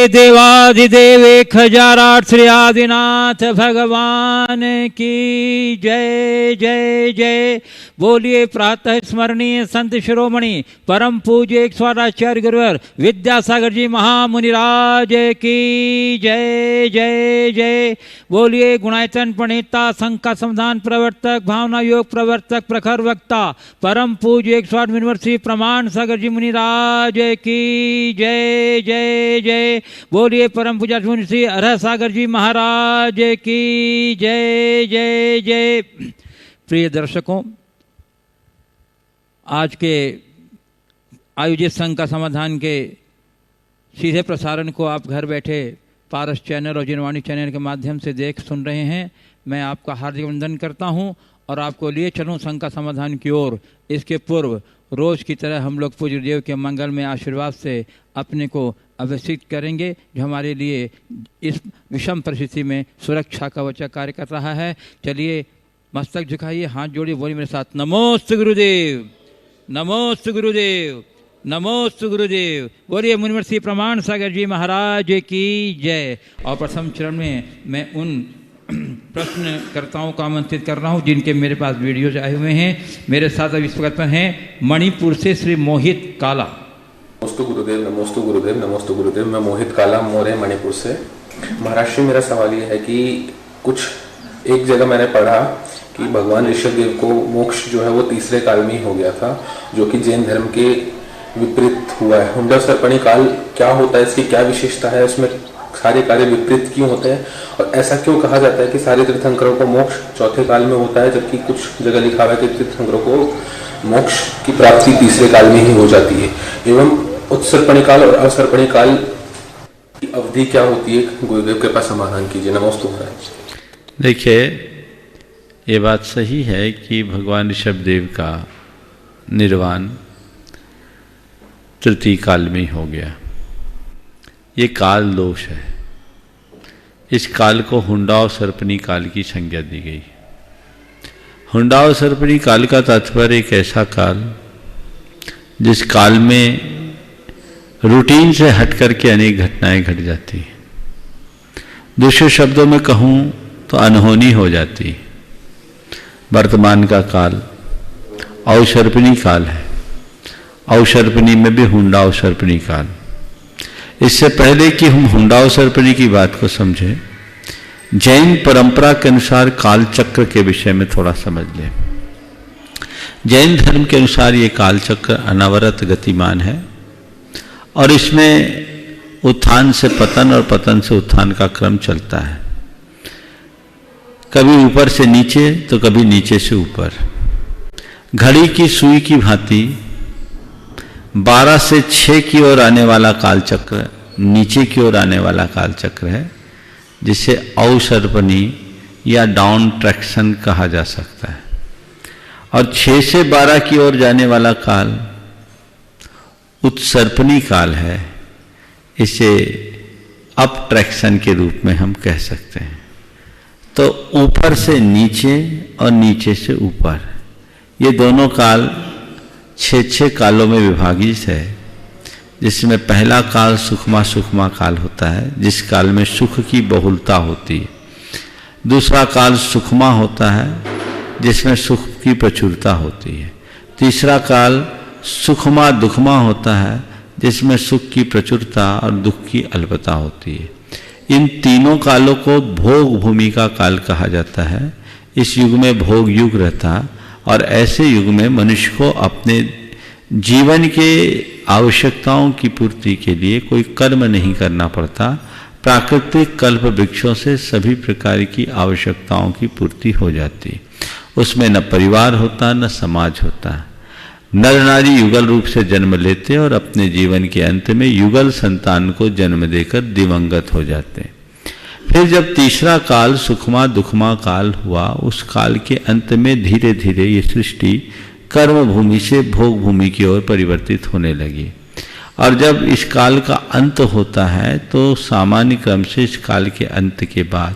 देवाधिदेव 1008 श्री आदिनाथ भगवान की जय जय जय। बोलिए प्रातः स्मरणीय संत शिरोमणि परम पूज्य 108 आचार्य गुरुवर विद्यासागर जी महामुनिराज की जय जय जय। बोलिए गुणायतन प्रणेता संका समाधान प्रवर्तक भावना योग प्रवर्तक प्रखर वक्ता परम पूज्य 108 यूनिवर्सिटी प्रमाण सागर जी मुनिराज की जय जय जय। बोलिए परम पूज्य श्री अरह सागर जी महाराज की जय जय जय। प्रिय दर्शकों, आज के आयोजित संघ का समाधान के सीधे प्रसारण को आप घर बैठे पारस चैनल और जिनवाणी चैनल के माध्यम से देख सुन रहे हैं। मैं आपका हार्दिक अभिनंदन करता हूं और आपको लिए चलूं संघ का समाधान की ओर। इसके पूर्व रोज की तरह हम लोग पूज्य देव के मंगल में आशीर्वाद से अपने को अभिषेक करेंगे, जो हमारे लिए इस विषम परिस्थिति में सुरक्षा का वचन कार्य कर रहा है। चलिए मस्तक झुकाइए, हाथ जोड़िए, बोलिए मेरे साथ नमोस्तु गुरुदेव, नमोस्तु गुरुदेव, नमोस्तु गुरुदेव। बोलिए मुनिवर्षी प्रमाण सागर जी महाराज की जय। और प्रथम चरण में मैं उन प्रश्नकर्ताओं को आमंत्रित कर रहा हूं जिनके मेरे पास वीडियोज आए हुए हैं। मेरे साथ अब इस वक्त पर हैं मणिपुर से श्री मोहित काला। नमोस्तु गुरुदेव, नमोस्तु गुरुदेव, नमोस्तु गुरुदेव। मैं मोहित काला मोरे मणिपुर से। महाराष्ट्र में मेरा सवाल ये है कि कुछ एक जगह मैंने पढ़ा कि भगवान ऋषभदेव को मोक्ष जो है वो तीसरे काल में ही हो गया था, जो कि जैन धर्म के विपरीत हुआ है। हुंडा सर्पणी काल क्या होता है, इसकी क्या विशेषता है, उसमें सारे कार्य विपरीत क्यों होते हैं और ऐसा क्यों कहा जाता है कि सारे तीर्थंकरों को मोक्ष चौथे काल में होता है, जबकि कुछ जगह लिखा हुआ है कि तीर्थंकरों को मोक्ष की प्राप्ति तीसरे काल में ही हो जाती है। एवं उत्सर्पणी काल और अवसर्पणी काल की अवधि क्या होती है, गुरुदेव के पास समाधान कीजिए। नमोस्तु महाराज। देखिए, ये बात सही है कि भगवान ऋषभदेव का निर्वाण तृतीय काल में हो गया। ये काल दोष है। इस काल को हुंडा और सर्पणी काल की संज्ञा दी गई। हुंडा और सर्पणी काल का तात्पर्य एक ऐसा काल जिस काल में रूटीन से हट करके अनेक घटनाएं घट जाती हैं। दूसरे शब्दों में कहूं तो अनहोनी हो जाती है। वर्तमान का काल अवसर्पणी काल है। अवसर्पणी में भी हुंडा अवसर्पणी काल। इससे पहले कि हम हुंडा अवसर्पणी की बात को समझें, जैन परंपरा के अनुसार काल चक्र के विषय में थोड़ा समझ लें। जैन धर्म के अनुसार ये काल चक्र अनवरत गतिमान है और इसमें उत्थान से पतन और पतन से उत्थान का क्रम चलता है। कभी ऊपर से नीचे तो कभी नीचे से ऊपर। घड़ी की सुई की भांति 12 से 6 की ओर आने वाला काल चक्र नीचे की ओर आने वाला काल चक्र है, जिसे अवसर्पणी या डाउन ट्रैक्शन कहा जा सकता है। और 6 से 12 की ओर जाने वाला काल उत्सर्पणी काल है। इसे अप ट्रैक्शन के रूप में हम कह सकते हैं। तो ऊपर से नीचे और नीचे से ऊपर, ये दोनों काल 6 कालों में विभाजित है, जिसमें पहला काल सुखमा सुखमा काल होता है, जिस काल में सुख की बहुलता होती है। दूसरा काल सुखमा होता है, जिसमें सुख की प्रचुरता होती है। तीसरा काल सुखमा दुखमा होता है, जिसमें सुख की प्रचुरता और दुख की अल्पता होती है। इन तीनों कालों को भोग भूमि का काल कहा जाता है। इस युग में भोग युग रहता और ऐसे युग में मनुष्य को अपने जीवन के आवश्यकताओं की पूर्ति के लिए कोई कर्म नहीं करना पड़ता। प्राकृतिक कल्प वृक्षों से सभी प्रकार की आवश्यकताओं की पूर्ति हो जाती। उसमें न परिवार होता न समाज होता। नर नारी युगल रूप से जन्म लेते और अपने जीवन के अंत में युगल संतान को जन्म देकर दिवंगत हो जाते। फिर जब तीसरा काल सुखमा दुखमा काल हुआ, उस काल के अंत में धीरे धीरे ये सृष्टि कर्म भूमि से भोग भूमि की ओर परिवर्तित होने लगी। और जब इस काल का अंत होता है तो सामान्य क्रम से इस काल के अंत के बाद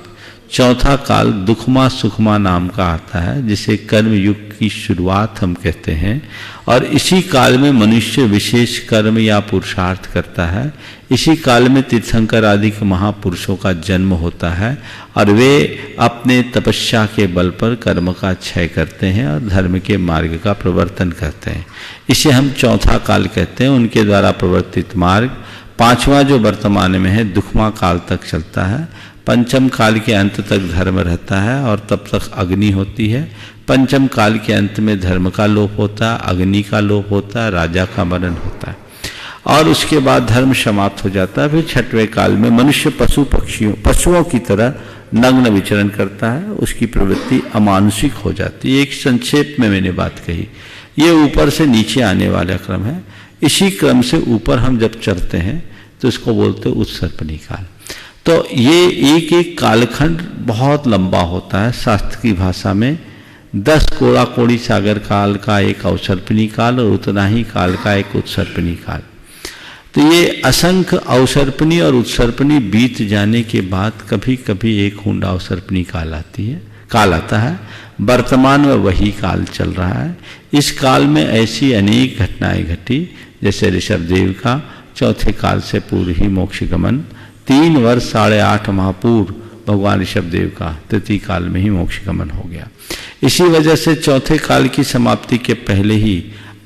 चौथा काल दुखमा सुखमा नाम का आता है, जिसे कर्म युग की शुरुआत हम कहते हैं। और इसी काल में मनुष्य विशेष कर्म या पुरुषार्थ करता है। इसी काल में तीर्थंकर आदि के महापुरुषों का जन्म होता है और वे अपने तपस्या के बल पर कर्म का क्षय करते हैं और धर्म के मार्ग का प्रवर्तन करते हैं। इसे हम चौथा काल कहते हैं। उनके द्वारा प्रवर्तित मार्ग पांचवा जो वर्तमान में है दुखमा काल तक चलता है। पंचम काल के अंत तक धर्म रहता है और तब तक अग्नि होती है। पंचम काल के अंत में धर्म का लोप होता है, अग्नि का लोप होता है, राजा का मरण होता है और उसके बाद धर्म समाप्त हो जाता है। फिर छठवें काल में मनुष्य पशुओं की तरह नग्न विचरण करता है। उसकी प्रवृत्ति अमानुषिक हो जाती है। एक संक्षेप में मैंने बात कही, ये ऊपर से नीचे आने वाला क्रम है। इसी क्रम से ऊपर हम जब चढ़ते हैं तो इसको बोलते हैं उत्सर्पणी काल। तो ये एक एक कालखंड बहुत लंबा होता है। शास्त्र की भाषा में 10 कोड़ा कोड़ी सागर काल का एक अवसर्पणी काल और उतना ही काल का एक उत्सर्पणी काल। तो ये असंख्य अवसर्पणी और उत्सर्पणी बीत जाने के बाद कभी कभी एक हुंडा अवसर्पणी काल आता है। वर्तमान में वही काल चल रहा है। इस काल में ऐसी अनेक घटनाएं घटी, जैसे ऋषभदेव का चौथे काल से पूर्व ही मोक्ष गमन, 3 वर्ष 8.5 माह पूर्व भगवान ऋषभदेव का तृतीय काल में ही मोक्ष गमन हो गया। इसी वजह से चौथे काल की समाप्ति के पहले ही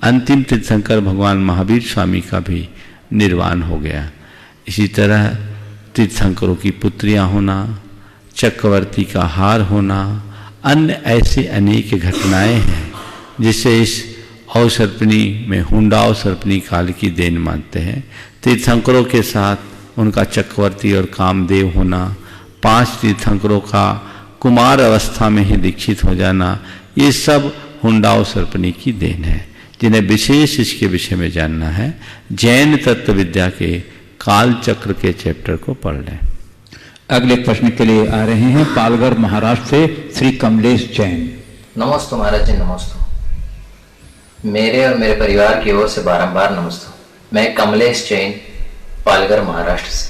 अंतिम तीर्थंकर भगवान महावीर स्वामी का भी निर्वाण हो गया। इसी तरह तीर्थंकरों की पुत्रियां होना, चक्रवर्ती का हार होना, अन्य ऐसी अनेक घटनाएं हैं जिसे इस अवसर्पणी में हुंडा अवसर्पणी काल की देन मानते हैं। तीर्थंकरों के साथ उनका चक्रवर्ती और कामदेव होना, 5 तीर्थंकरों का कुमार अवस्था में ही दीक्षित हो जाना, ये सब हुंडा अवसर्पणी की देन है। जिन्हें विशेष इसके विषय में जानना है, जैन तत्व विद्या के काल चक्र के चैप्टर को पढ़ लें। अगले प्रश्न के लिए आ रहे हैं पालघर महाराष्ट्र से श्री कमलेश जैन। नमस्ते महाराज जी, नमस्ते। मेरे और मेरे परिवार की ओर से बारंबार नमस्ते। मैं कमलेश जैन, पालघर महाराष्ट्र से।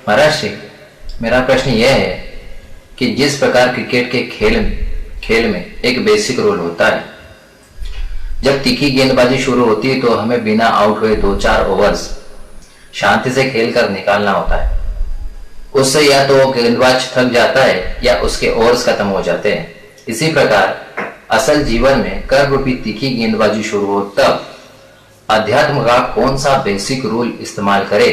महाराज जी, मेरा प्रश्न यह है कि जिस प्रकार क्रिकेट के खेल में एक बेसिक रूल होता है, जब तीखी गेंदबाजी शुरू होती है तो हमें बिना आउट हुए 2-4 ओवर्स शांति से खेलकर निकालना होता है। उससे या तो गेंदबाज थक जाता है या उसके ओवर्स खत्म हो जाते हैं। इसी प्रकार असल जीवन में कर्म रूपी तीखी गेंदबाजी शुरू हो तब अध्यात्म का कौन सा बेसिक रूल इस्तेमाल करे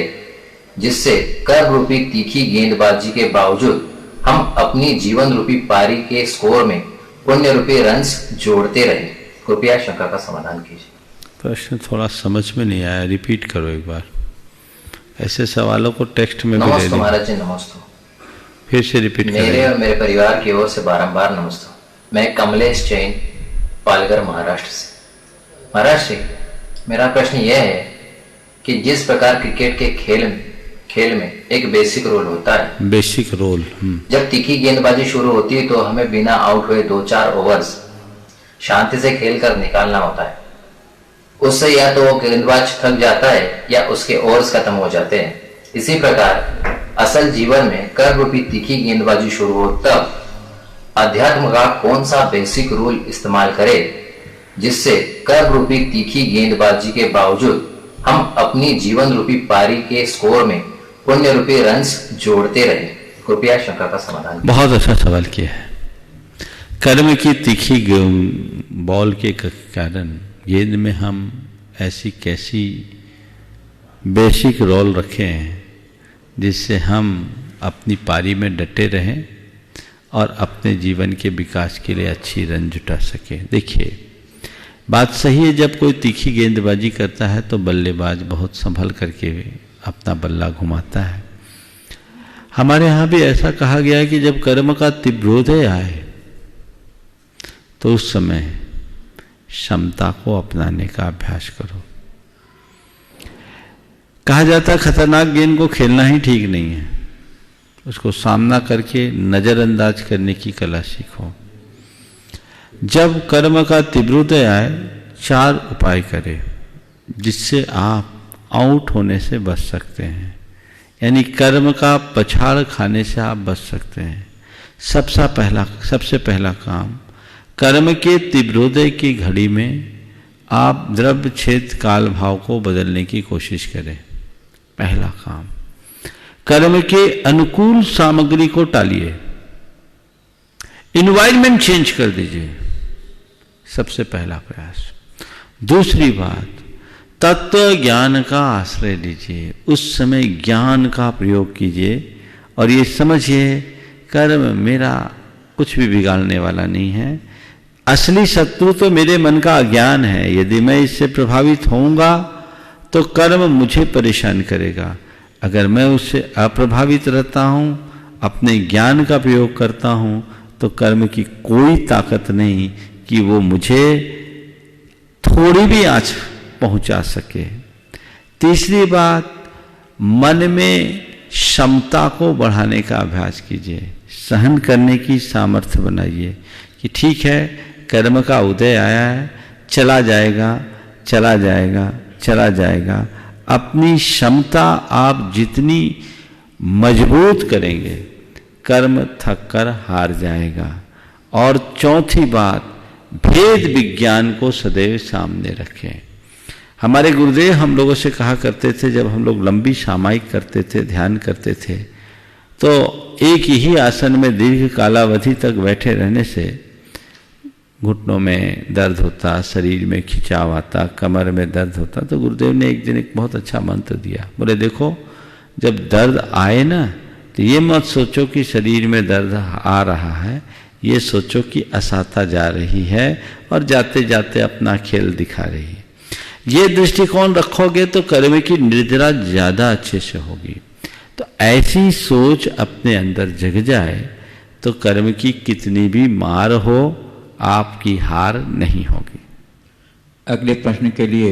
जिससे कर्म रूपी तीखी गेंदबाजी के बावजूद हम अपनी जीवन रूपी पारी के स्कोर में पुण्य रूपी रन्स जोड़ते रहे। कृपया शंका का समाधान कीजिए। प्रश्न थोड़ा समझ में नहीं आया, रिपीट करो एक बार। ऐसे सवालों को टेक्स्ट में भी दे नमस्ते महाराज जी, नमस्ते। फिर से रिपीट करें। मेरे और मेरे परिवार की ओर से बारंबार नमस्ते। मैं कमलेश जैन, पालघर महाराष्ट्र से। महाराज जी, मेरा प्रश्न यह है कि जिस प्रकार क्रिकेट के खेल में एक बेसिक रोल होता है, बेसिक रोल, जब तीखी गेंदबाजी शुरू होती है तो हमें बिना आउट हुए 2-4 ओवर्स शांति से खेलकर निकालना होता है। उससे या तो गेंदबाज थक जाता है या उसके ओवर्स खत्म हो जाते हैं। इसी प्रकार असल जीवन में कर्म रूपी तीखी गेंदबाजी शुरू हो तब अध्यात्म का कौन सा बेसिक रूल इस्तेमाल करे जिससे कर्म रूपी तीखी गेंदबाजी के बावजूद हम अपनी जीवन रूपी पारी के स्कोर में पुण्य रूपी रन्स जोड़ते रहे। कृपया शंका का समाधान। बहुत अच्छा सवाल किया है। कर्म की तीखी बॉल के कारण गेंद में हम ऐसी कैसी बेसिक रोल रखे हैं जिससे हम अपनी पारी में डटे रहें और अपने जीवन के विकास के लिए अच्छी रन जुटा सकें। देखिए, बात सही है, जब कोई तीखी गेंदबाजी करता है तो बल्लेबाज बहुत संभल करके अपना बल्ला घुमाता है। हमारे यहाँ भी ऐसा कहा गया है कि जब कर्म का तीव्रोदय आए तो उस समय क्षमता को अपनाने का अभ्यास करो। कहा जाता है खतरनाक गेंद को खेलना ही ठीक नहीं है, उसको सामना करके नजरअंदाज करने की कला सीखो। जब कर्म का तीव्रोदय आए 4 उपाय करें जिससे आप आउट होने से बच सकते हैं, यानी कर्म का पछाड़ खाने से आप बच सकते हैं। सबसे पहला काम, कर्म के तीव्रोदय की घड़ी में आप द्रव्य छेद काल भाव को बदलने की कोशिश करें। पहला काम, कर्म के अनुकूल सामग्री को टालिए, इन्वायरमेंट चेंज कर दीजिए, सबसे पहला प्रयास। दूसरी बात, तत्व ज्ञान का आश्रय लीजिए, उस समय ज्ञान का प्रयोग कीजिए और ये समझिए कर्म मेरा कुछ भी बिगाड़ने वाला नहीं है। असली शत्रु तो मेरे मन का अज्ञान है। यदि मैं इससे प्रभावित होऊंगा तो कर्म मुझे परेशान करेगा। अगर मैं उससे अप्रभावित रहता हूं, अपने ज्ञान का प्रयोग करता हूं, तो कर्म की कोई ताकत नहीं कि वो मुझे थोड़ी भी आंच पहुंचा सके। तीसरी बात, मन में क्षमता को बढ़ाने का अभ्यास कीजिए, सहन करने की सामर्थ्य बनाइए कि ठीक है, कर्म का उदय आया है, चला जाएगा चला जाएगा चला जाएगा। अपनी क्षमता आप जितनी मजबूत करेंगे, कर्म थक कर हार जाएगा। और चौथी बात, भेद विज्ञान को सदैव सामने रखें। हमारे गुरुदेव हम लोगों से कहा करते थे, जब हम लोग लंबी सामायिक करते थे, ध्यान करते थे, तो एक ही आसन में दीर्घ कालावधि तक बैठे रहने से घुटनों में दर्द होता, शरीर में खिंचाव आता, कमर में दर्द होता। तो गुरुदेव ने एक दिन एक बहुत अच्छा मंत्र दिया। बोले देखो, जब दर्द आए ना तो ये मत सोचो कि शरीर में दर्द आ रहा है, ये सोचो कि असाता जा रही है और जाते जाते अपना खेल दिखा रही है। ये दृष्टिकोण रखोगे तो कर्म की निर्जरा ज्यादा अच्छे से होगी। तो ऐसी सोच अपने अंदर जग जाए तो कर्म की कितनी भी मार हो, आपकी हार नहीं होगी। अगले प्रश्न के लिए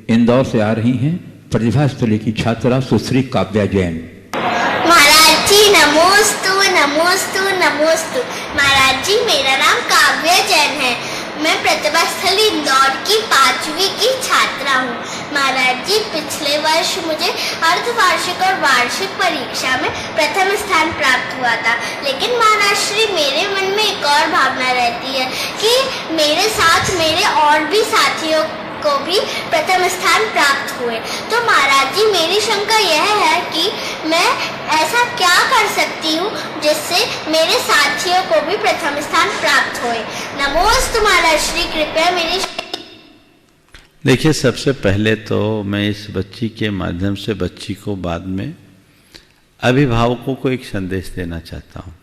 इंदौर से आ रही हैं प्रतिभा स्थली की छात्रा सुश्री काव्या जैन। महाराज जी नमोस्तु नमोस्तु नमोस्तु। महाराज जी, मेरा नाम काव्या जैन है। मैं प्रतिभा स्थली इंदौर की 5वीं की छात्रा हूँ। महाराज जी, पिछले वर्ष मुझे अर्धवार्षिक और वार्षिक परीक्षा में प्रथम स्थान प्राप्त हुआ था, लेकिन महाराज श्री मेरे मन में एक और भावना रहती है कि मेरे साथ मेरे और भी साथियों को भी प्रथम स्थान प्राप्त हुए। तो महाराज जी, मेरी शंका यह है कि मैं ऐसा क्या कर सकती हूँ जिससे मेरे साथियों को भी प्रथम स्थान प्राप्त होए। नमोस्तु महाराज श्री, कृपया मेरी। देखिए, सबसे पहले तो मैं इस बच्ची के माध्यम से बच्ची को बाद में अभिभावकों को एक संदेश देना चाहता हूँ।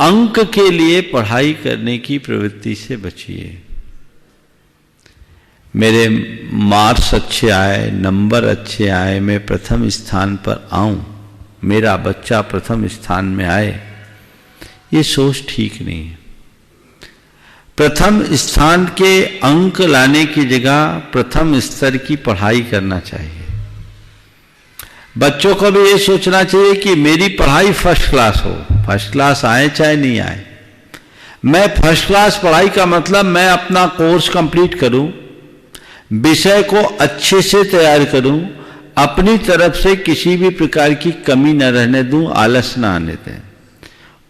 अंक के लिए पढ़ाई करने की प्रवृत्ति से बचिए। मेरे मार्क्स अच्छे आए, नंबर अच्छे आए, मैं प्रथम स्थान पर आऊं, मेरा बच्चा प्रथम स्थान में आए, ये सोच ठीक नहीं है। प्रथम स्थान के अंक लाने की जगह प्रथम स्तर की पढ़ाई करना चाहिए। बच्चों को भी ये सोचना चाहिए कि मेरी पढ़ाई फर्स्ट क्लास हो, फर्स्ट क्लास आए चाहे नहीं आए। मैं फर्स्ट क्लास पढ़ाई का मतलब मैं अपना कोर्स कंप्लीट करूं, विषय को अच्छे से तैयार करूं, अपनी तरफ से किसी भी प्रकार की कमी न रहने दूं, आलस न आने दें,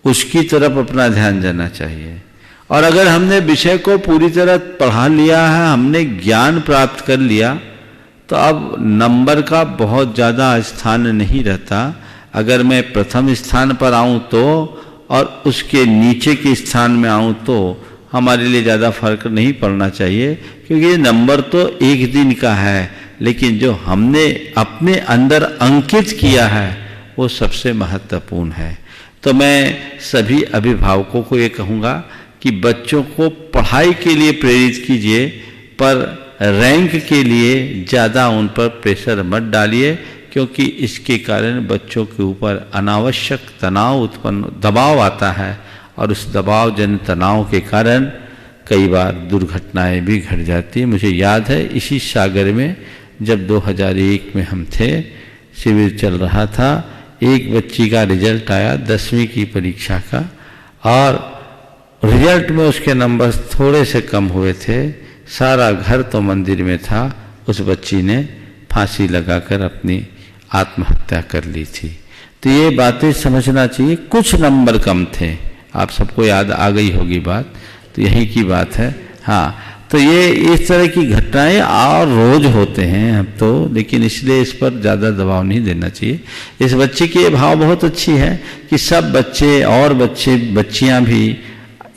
उसकी तरफ अपना ध्यान जाना चाहिए। और अगर हमने विषय को पूरी तरह पढ़ा लिया है, हमने ज्ञान प्राप्त कर लिया, तो अब नंबर का बहुत ज़्यादा स्थान नहीं रहता। अगर मैं प्रथम स्थान पर आऊं तो और उसके नीचे के स्थान में आऊं तो हमारे लिए ज़्यादा फर्क नहीं पड़ना चाहिए, क्योंकि ये नंबर तो एक दिन का है, लेकिन जो हमने अपने अंदर अंकित किया है वो सबसे महत्वपूर्ण है। तो मैं सभी अभिभावकों को ये कहूँगा कि बच्चों को पढ़ाई के लिए प्रेरित कीजिए, पर रैंक के लिए ज़्यादा उन पर प्रेशर मत डालिए, क्योंकि इसके कारण बच्चों के ऊपर अनावश्यक तनाव उत्पन्न, दबाव आता है, और उस दबाव जन तनाव के कारण कई बार दुर्घटनाएं भी घट जाती हैं। मुझे याद है इसी सागर में जब 2001 में हम थे, शिविर चल रहा था, एक बच्ची का रिजल्ट आया 10वीं की परीक्षा का, और रिजल्ट में उसके नंबर थोड़े से कम हुए थे। सारा घर तो मंदिर में था, उस बच्ची ने फांसी लगाकर अपनी आत्महत्या कर ली थी। तो ये बातें समझना चाहिए। कुछ नंबर कम थे, आप सबको याद आ गई होगी बात, तो यही की बात है। हाँ, तो ये इस तरह की घटनाएं और रोज होते हैं अब तो, लेकिन इसलिए इस पर ज़्यादा दबाव नहीं देना चाहिए। इस बच्चे की ये भाव बहुत अच्छी है कि सब बच्चे और बच्चियां भी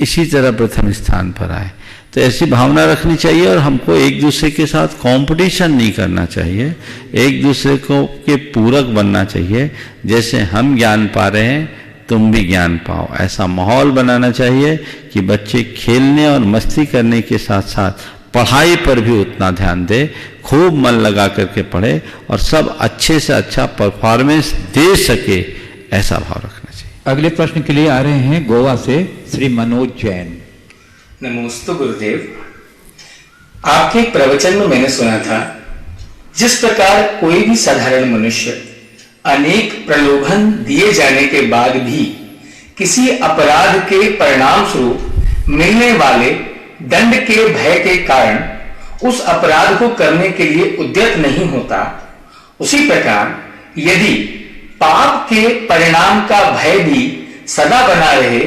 इसी तरह प्रथम स्थान पर आए, तो ऐसी भावना रखनी चाहिए। और हमको एक दूसरे के साथ कंपटीशन नहीं करना चाहिए, एक दूसरे को के पूरक बनना चाहिए। जैसे हम ज्ञान पा रहे हैं तुम भी ज्ञान पाओ, ऐसा माहौल बनाना चाहिए कि बच्चे खेलने और मस्ती करने के साथ साथ पढ़ाई पर भी उतना ध्यान दे, खूब मन लगा करके पढ़े और सब अच्छे से अच्छा परफॉर्मेंस दे सके, ऐसा भाव रखना चाहिए। अगले प्रश्न के लिए आ रहे हैं गोवा से श्री मनोज जैन। नमोस्तु गुरुदेव, आपके एक प्रवचन में मैंने सुना था, जिस प्रकार कोई भी साधारण मनुष्य अनेक प्रलोभन दिए जाने के बाद भी किसी अपराध के परिणाम स्वरूप मिलने वाले दंड के भय के कारण उस अपराध को करने के लिए उद्यत नहीं होता, उसी प्रकार यदि पाप के परिणाम का भय भी सदा बना रहे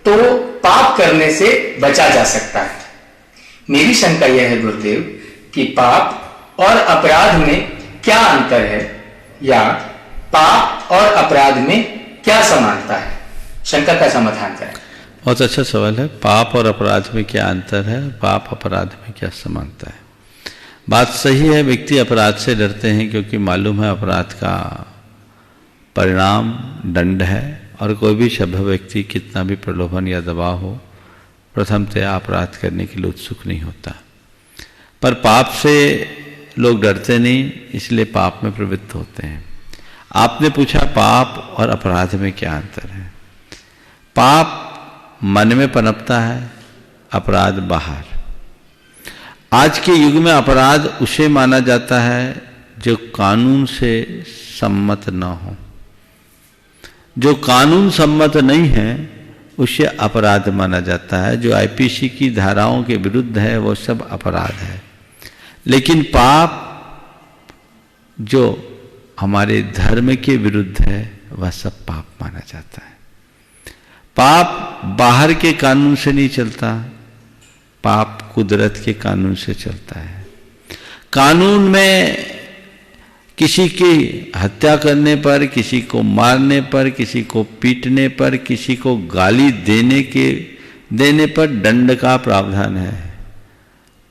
तो पाप करने से बचा जा सकता है। मेरी शंका यह है गुरुदेव कि पाप और अपराध में क्या अंतर है, या पाप और अपराध में क्या समानता है? शंका का समाधान करें। बहुत अच्छा सवाल है। पाप और अपराध में क्या अंतर है, पाप अपराध में क्या समानता है? बात सही है, व्यक्ति अपराध से डरते हैं क्योंकि मालूम है अपराध का परिणाम दंड है, और कोई भी सभ्य व्यक्ति कितना भी प्रलोभन या दबाव हो प्रथमतया अपराध करने के लिए उत्सुक नहीं होता। पर पाप से लोग डरते नहीं, इसलिए पाप में प्रवृत्त होते हैं। आपने पूछा पाप और अपराध में क्या अंतर है। पाप मन में पनपता है, अपराध बाहर। आज के युग में अपराध उसे माना जाता है जो कानून से सम्मत न हो। जो कानून सम्मत नहीं है उसे अपराध माना जाता है। जो आईपीसी की धाराओं के विरुद्ध है वो सब अपराध है। लेकिन पाप जो हमारे धर्म के विरुद्ध है वह सब पाप माना जाता है। पाप बाहर के कानून से नहीं चलता, पाप कुदरत के कानून से चलता है। कानून में किसी की हत्या करने पर, किसी को मारने पर, किसी को पीटने पर, किसी को गाली देने पर दंड का प्रावधान है।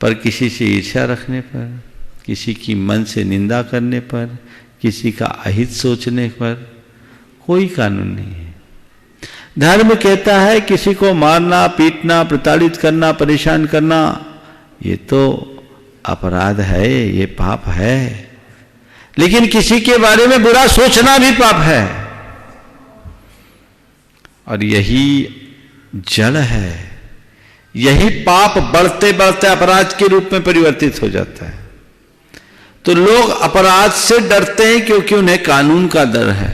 पर किसी से ईर्ष्या रखने पर, किसी की मन से निंदा करने पर, किसी का अहित सोचने पर कोई कानून नहीं है। धर्म कहता है किसी को मारना, पीटना, प्रताड़ित करना, परेशान करना ये तो अपराध है, ये पाप है। लेकिन किसी के बारे में बुरा सोचना भी पाप है, और यही जड़ है। यही पाप बढ़ते बढ़ते अपराध के रूप में परिवर्तित हो जाता है। तो लोग अपराध से डरते हैं क्योंकि उन्हें कानून का डर है।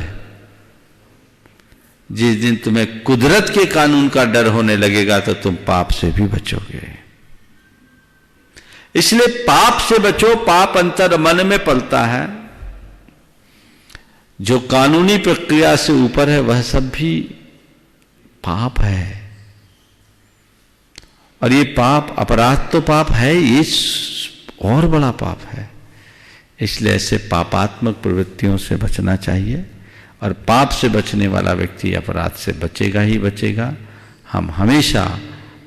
जिस दिन तुम्हें कुदरत के कानून का डर होने लगेगा तो तुम पाप से भी बचोगे। इसलिए पाप से बचो। पाप अंतर मन में पलता है। जो कानूनी प्रक्रिया से ऊपर है वह सब भी पाप है। और ये पाप, अपराध तो पाप है, ये और बड़ा पाप है। इसलिए ऐसे पापात्मक प्रवृत्तियों से बचना चाहिए, और पाप से बचने वाला व्यक्ति अपराध से बचेगा ही बचेगा। हम हमेशा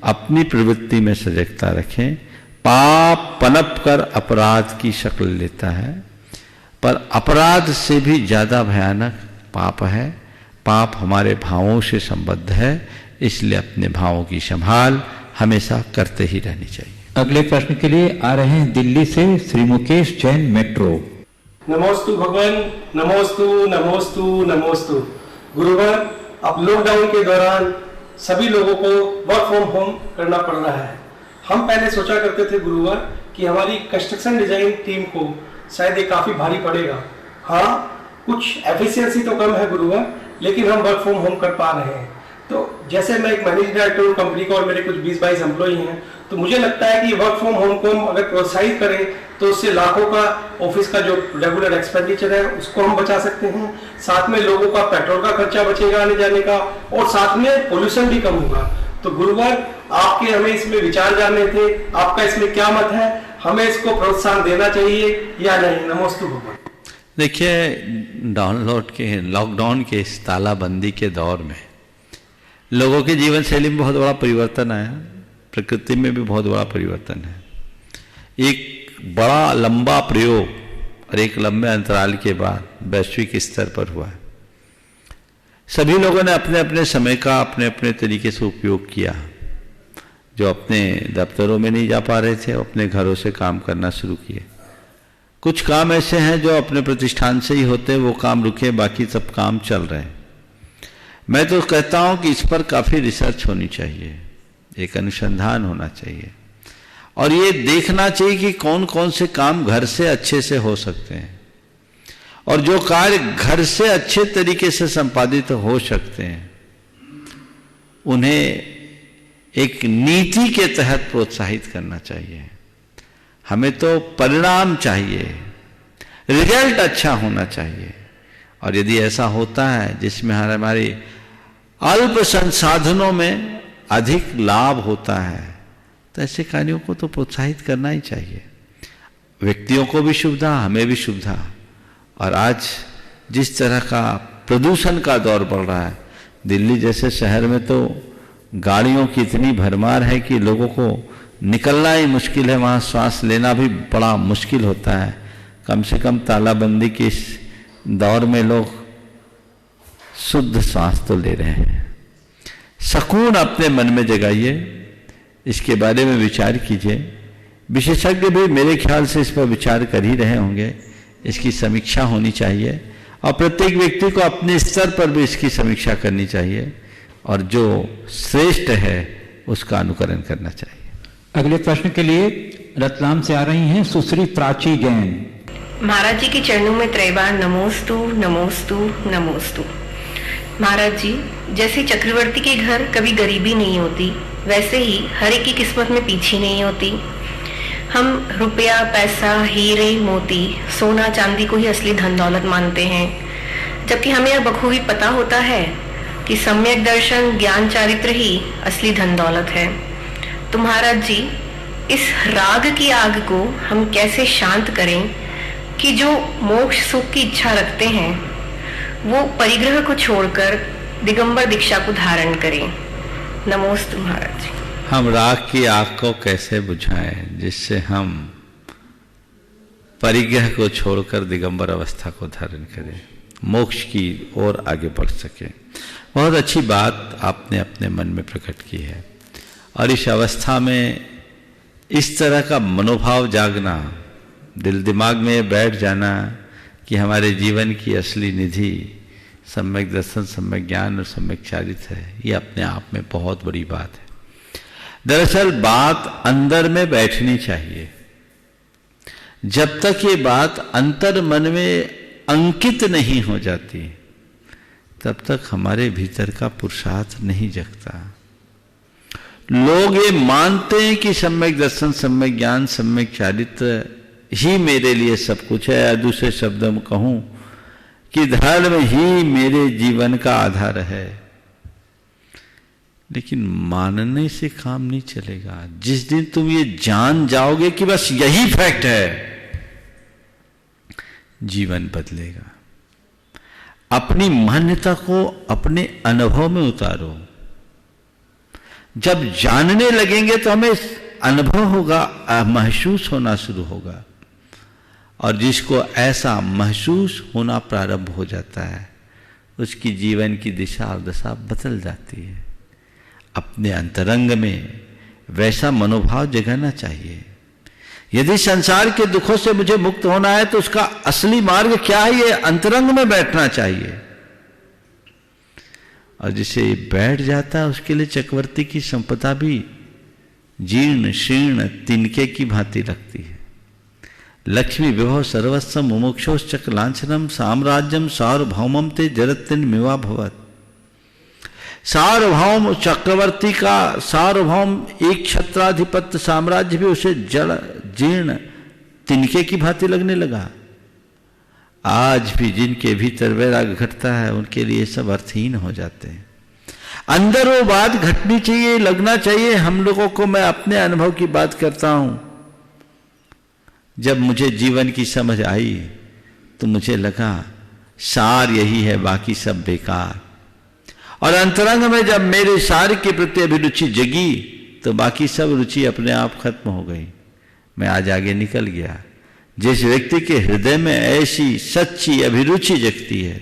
अपनी प्रवृत्ति में सजगता रखें। पाप पनप कर अपराध की शक्ल लेता है, पर अपराध से भी ज्यादा भयानक पाप है। पाप हमारे भावों से संबद्ध है, इसलिए अपने भावों की संभाल हमेशा करते ही रहनी चाहिए। अगले प्रश्न के लिए आ रहे हैं दिल्ली से श्री मुकेश जैन मेट्रो। नमोस्तु भगवान, नमोस्तु नमोस्तु नमोस्तु। गुरुवर, अब लॉकडाउन के दौरान सभी लोगों को वर्क फ्रॉम होम करना पड़ रहा है। हम पहले सोचा करते थे गुरुवर कि हमारी कंस्ट्रक्शन डिजाइन टीम को शायद ये काफी भारी पड़ेगा। हाँ, कुछ एफिशिएंसी तो कम है गुरुवर, लेकिन हम वर्क फ्रॉम होम कर पा रहे हैं। तो जैसे मैं एक मैनेजिंग डायरेक्टर हूँ कंपनी का और मेरे कुछ 20-22 एम्प्लॉई हैं, तो मुझे लगता है कि वर्क फ्रॉम होम को हम अगर प्रोत्साहित करें तो तो उससे लाखों का ऑफिस का जो रेगुलर एक्सपेंडिचर है उसको हम बचा सकते हैं। साथ में लोगों का पेट्रोल का खर्चा बचेगा आने जाने का, और साथ में पोल्यूशन भी कम होगा। तो गुरुवर, आपके हमें इसमें विचार जानने थे, आपका इसमें क्या मत है, हमें इसको प्रोत्साहन देना चाहिए या नहीं? नमोस्तु भगवान। देखिए, लॉकडाउन के इस तालाबंदी के दौर में लोगों के जीवन शैली में बहुत बड़ा परिवर्तन आया, प्रकृति में भी बहुत बड़ा परिवर्तन है। एक बड़ा लंबा प्रयोग और एक लंबे अंतराल के बाद वैश्विक स्तर पर हुआ है। सभी लोगों ने अपने अपने समय का अपने अपने तरीके से उपयोग किया। जो अपने दफ्तरों में नहीं जा पा रहे थे, अपने घरों से काम करना शुरू किए। कुछ काम ऐसे हैं जो अपने प्रतिष्ठान से ही होते, वो काम रुके, बाकी सब काम चल रहे हैं। मैं तो कहता हूं कि इस पर काफी रिसर्च होनी चाहिए, एक अनुसंधान होना चाहिए, और ये देखना चाहिए कि कौन कौन से काम घर से अच्छे से हो सकते हैं, और जो कार्य घर से अच्छे तरीके से संपादित हो सकते हैं उन्हें एक नीति के तहत प्रोत्साहित करना चाहिए। हमें तो परिणाम चाहिए, रिजल्ट अच्छा होना चाहिए, और यदि ऐसा होता है जिसमें हमारे अल्प संसाधनों में अधिक लाभ होता है तो ऐसे कार्यों को तो प्रोत्साहित करना ही चाहिए। व्यक्तियों को भी सुविधा, हमें भी सुविधा। और आज जिस तरह का प्रदूषण का दौर बढ़ रहा है, दिल्ली जैसे शहर में तो गाड़ियों की इतनी भरमार है कि लोगों को निकलना ही मुश्किल है, वहाँ श्वास लेना भी बड़ा मुश्किल होता है। कम से कम तालाबंदी के इस दौर में लोग शुद्ध श्वास तो ले रहे हैं। सुकून अपने मन में जगाइए, इसके बारे में विचार कीजिए। विशेषज्ञ भी मेरे ख्याल से इस पर विचार कर ही रहे होंगे, इसकी समीक्षा होनी चाहिए, और प्रत्येक व्यक्ति को अपने स्तर पर भी इसकी समीक्षा करनी चाहिए, और जो श्रेष्ठ है उसका अनुकरण करना चाहिए। अगले प्रश्न के लिए रतलाम से आ रही हैं सुश्री प्राची जैन। महाराज जी के चरणों में त्रैबार नमोस्तु नमोस्तु नमोस्तु। महाराज जी, जैसे चक्रवर्ती के घर कभी गरीबी नहीं होती, वैसे ही हर एक की किस्मत में पीछे नहीं होती। हम रुपया, पैसा, हीरे, मोती, सोना, चांदी को ही असली धन दौलत मानते हैं, जबकि हमें यह बखूबी पता होता है कि सम्यक दर्शन, ज्ञान, चारित्र ही असली धन दौलत है। तो महाराज जी, इस राग की आग को हम कैसे शांत करें कि जो मोक्ष सुख की इच्छा रखते हैं वो परिग्रह को छोड़कर दिगंबर दीक्षा को धारण करें? नमोस्तु महाराज जी। हम राग की आग को कैसे बुझाएं जिससे हम परिग्रह को छोड़कर दिगंबर अवस्था को धारण करें, मोक्ष की ओर आगे बढ़ सके। बहुत अच्छी बात आपने अपने मन में प्रकट की है, और इस अवस्था में इस तरह का मनोभाव जागना, दिल दिमाग में बैठ जाना कि हमारे जीवन की असली निधि सम्यक दर्शन, सम्यक ज्ञान और सम्यक चारित्र है, ये अपने आप में बहुत बड़ी बात है। दरअसल बात अंदर में बैठनी चाहिए। जब तक ये बात अंतर मन में अंकित नहीं हो जाती तब तक हमारे भीतर का पुरुषार्थ नहीं जगता। लोग ये मानते हैं कि सम्यक दर्शन, सम्यक ज्ञान, सम्यक चारित्र ही मेरे लिए सब कुछ है, या दूसरे शब्दों में कहूं कि धर्म ही मेरे जीवन का आधार है। लेकिन मानने से काम नहीं चलेगा। जिस दिन तुम ये जान जाओगे कि बस यही फैक्ट है, जीवन बदलेगा। अपनी मान्यता को अपने अनुभव में उतारो। जब जानने लगेंगे तो हमें अनुभव होगा, महसूस होना शुरू होगा, और जिसको ऐसा महसूस होना प्रारंभ हो जाता है उसकी जीवन की दिशा और दशा बदल जाती है। अपने अंतरंग में वैसा मनोभाव जगाना चाहिए। यदि संसार के दुखों से मुझे मुक्त होना है तो उसका असली मार्ग क्या है, ये अंतरंग में बैठना चाहिए। और जिसे बैठ जाता है उसके लिए चक्रवर्ती की संपदा भी जीर्ण शीर्ण तिनके की भांति लगती है। लक्ष्मी विभव सर्वस्व मुमुक्षोश्चक्र लांछनम साम्राज्यम सार्वभौमम ते जरतिन मिवा भवत। सार्वभौम चक्रवर्ती का सार्वभौम एक छत्राधिपत्य साम्राज्य भी उसे जड़ जीर्ण तिनके की भांति लगने लगा। आज भी जिनके भीतर वैराग्य घटता है उनके लिए सब अर्थहीन हो जाते हैं। अंदर वो बात घटनी चाहिए, लगना चाहिए। हम लोगों को, मैं अपने अनुभव की बात करता हूं, जब मुझे जीवन की समझ आई तो मुझे लगा सार यही है, बाकी सब बेकार। और अंतरंग में जब मेरे सार के प्रति अभिरुचि जगी तो बाकी सब रुचि अपने आप खत्म हो गई। मैं आज आगे निकल गया। जिस व्यक्ति के हृदय में ऐसी सच्ची अभिरुचि जगती है,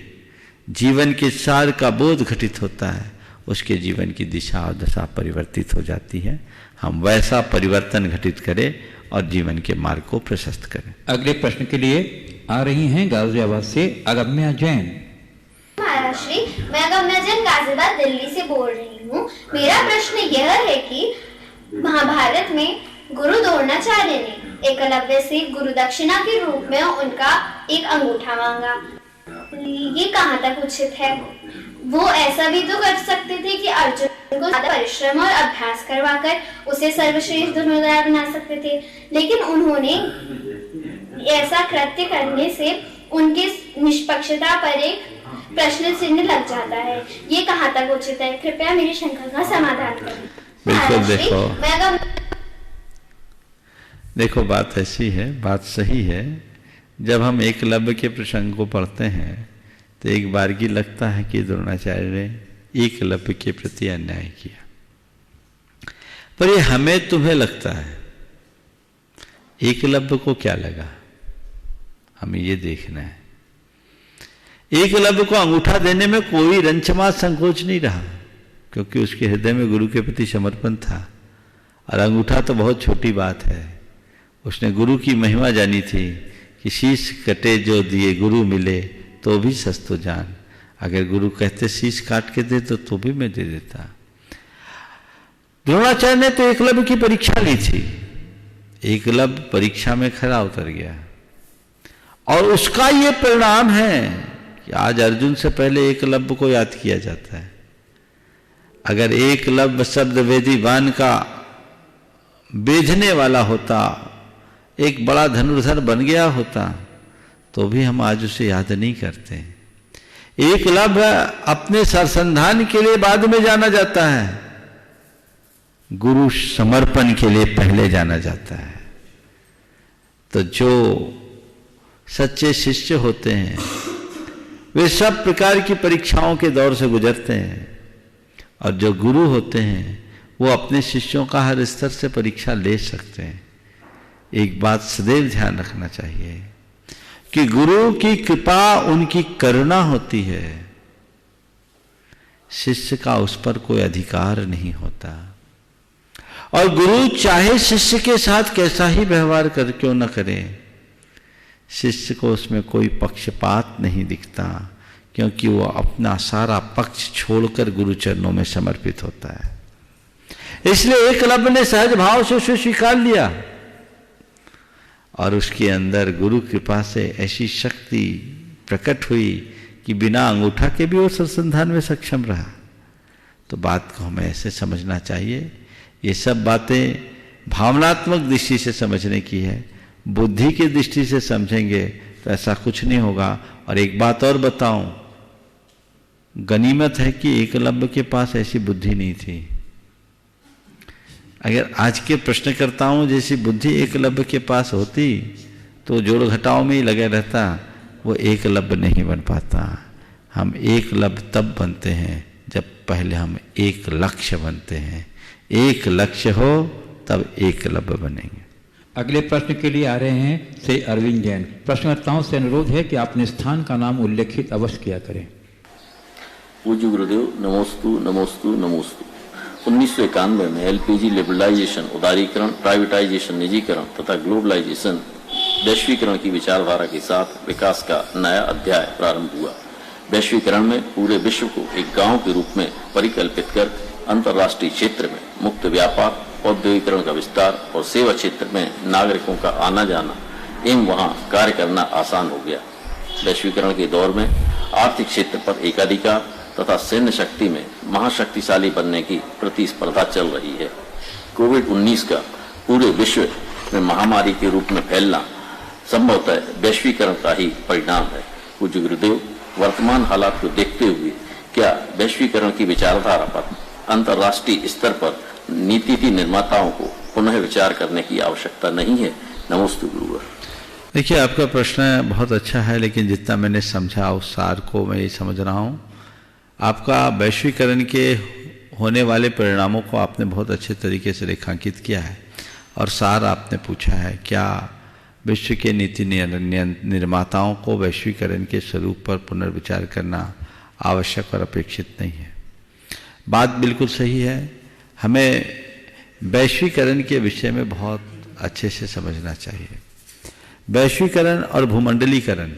जीवन के सार का बोध घटित होता है, उसके जीवन की दिशा और दशा परिवर्तित हो जाती है। हम वैसा परिवर्तन घटित करें और जीवन के मार्ग को प्रशस्त करें। अगले प्रश्न के लिए आ रही हैं गाजियाबाद से अगम्या जैन। महाराष्ट्री, मैं अगम्या जैन गाजियाबाद दिल्ली से बोल रही हूँ। मेरा प्रश्न यह है कि महाभारत में गुरु द्रोणाचार्य ने एकलव्य से गुरु दक्षिणा के रूप में उनका एक अंगूठा मांगा, ये कहाँ तक उचित है? वो ऐसा भी तो कर सकते थे कि अर्जुन को ज्यादा परिश्रम और अभ्यास करवाकर उसे सर्वश्रेष्ठ धनुर्धर बना सकते थे, लेकिन उन्होंने ऐसा कृत्य करने से उनके निष्पक्षता पर एक प्रश्न चिन्ह लग जाता है। ये कहाँ तक उचित है? कृपया मेरी शंका का समाधान करें। बिल्कुल, देखो बात ऐसी है, बात सही है। जब हम एकलव्य के प्रसंग को पढ़ते हैं तो एक बारगी लगता है कि द्रोणाचार्य ने एकलव्य के प्रति अन्याय किया, पर ये हमें तुम्हें लगता है, एकलव्य को क्या लगा, हमें ये देखना है। एकलव्य को अंगूठा देने में कोई रंचमात संकोच नहीं रहा, क्योंकि उसके हृदय में गुरु के प्रति समर्पण था। और अंगूठा तो बहुत छोटी बात है, उसने गुरु की महिमा जानी थी कि शीश कटे जो दिए गुरु मिले तो भी सस्तो जान। अगर गुरु कहते शीश काट के दे तो भी मैं दे देता। द्रोणाचार्य ने तो एकलव्य की परीक्षा ली थी, एकलव्य परीक्षा में खरा उतर गया, और उसका ये परिणाम है कि आज अर्जुन से पहले एकलव्य को याद किया जाता है। अगर एकलव्य शब्द वेदीवान का बेधने वाला होता, एक बड़ा धनुर्धर बन गया होता, तो भी हम आज उसे याद नहीं करते। एकलव्य अपने सरसंधान के लिए बाद में जाना जाता है, गुरु समर्पण के लिए पहले जाना जाता है। तो जो सच्चे शिष्य होते हैं वे सब प्रकार की परीक्षाओं के दौर से गुजरते हैं, और जो गुरु होते हैं वो अपने शिष्यों का हर स्तर से परीक्षा ले सकते हैं। एक बात सदैव ध्यान रखना चाहिए कि गुरु की कृपा उनकी करुणा होती है, शिष्य का उस पर कोई अधिकार नहीं होता। और गुरु चाहे शिष्य के साथ कैसा ही व्यवहार कर क्यों न करे, शिष्य को उसमें कोई पक्षपात नहीं दिखता, क्योंकि वो अपना सारा पक्ष छोड़कर गुरु चरणों में समर्पित होता है। इसलिए एकलव्य ने सहज भाव से उसे स्वीकार लिया, और उसके अंदर गुरु कृपा से ऐसी शक्ति प्रकट हुई कि बिना अंगूठा के भी वो सरसंधान में सक्षम रहा। तो बात को हमें ऐसे समझना चाहिए। ये सब बातें भावनात्मक दृष्टि से समझने की है, बुद्धि की दृष्टि से समझेंगे तो ऐसा कुछ नहीं होगा। और एक बात और बताऊं, गनीमत है कि एकलव्य के पास ऐसी बुद्धि नहीं थी। अगर आज के प्रश्नकर्ताओं जैसी बुद्धि एकलव्य के पास होती तो जोड़ घटाओं में ही लगे रहता, वो एकलव्य नहीं बन पाता। हम एकलव्य तब बनते हैं जब पहले हम एक लक्ष्य बनते हैं। एक लक्ष्य हो तब एकलव्य बनेंगे। अगले प्रश्न के लिए आ रहे हैं श्री अरविंद जैन। प्रश्नकर्ताओं से अनुरोध है कि अपने स्थान का नाम उल्लेखित अवश्य किया करें। पूज्य गुरुदेव, नमोस्तु नमोस्तु नमोस्तु। 1991 में एलपीजी लिबरलाइजेशन, उदारीकरण, प्राइवेटाइजेशन, निजीकरण तथा ग्लोबलाइजेशन, वैश्वीकरण की विचारधारा के साथ विकास का नया अध्याय प्रारंभ हुआ। वैश्वीकरण में पूरे विश्व को एक गांव के रूप में परिकल्पित कर अंतर्राष्ट्रीय क्षेत्र में मुक्त व्यापार, औद्योगिकरण का विस्तार और सेवा क्षेत्र में नागरिकों का आना जाना एवं वहां कार्य करना आसान हो गया। वैश्वीकरण के दौर में आर्थिक क्षेत्र पर एकाधिकार तथा सैन्य शक्ति में महाशक्तिशाली बनने की प्रतिस्पर्धा चल रही है। कोविड-19 का पूरे विश्व में महामारी के रूप में फैलना संभवतः वैश्वीकरण का ही परिणाम है। पूज्य गुरुदेव, वर्तमान हालात को देखते हुए क्या वैश्वीकरण की विचारधारा पर अंतर्राष्ट्रीय स्तर पर नीति निर्माताओं को पुनः विचार करने की आवश्यकता नहीं है? नमोस्तु गुरुवर। देखिए, आपका प्रश्न बहुत अच्छा है, लेकिन जितना मैंने समझा उस सार को मैं ये समझ रहा हूँ। आपका वैश्वीकरण के होने वाले परिणामों को आपने बहुत अच्छे तरीके से रेखांकित किया है, और सार आपने पूछा है क्या विश्व के नीति निर्माताओं को वैश्वीकरण के स्वरूप पर पुनर्विचार करना आवश्यक और अपेक्षित नहीं है। बात बिल्कुल सही है। हमें वैश्वीकरण के विषय में बहुत अच्छे से समझना चाहिए। वैश्वीकरण और भूमंडलीकरण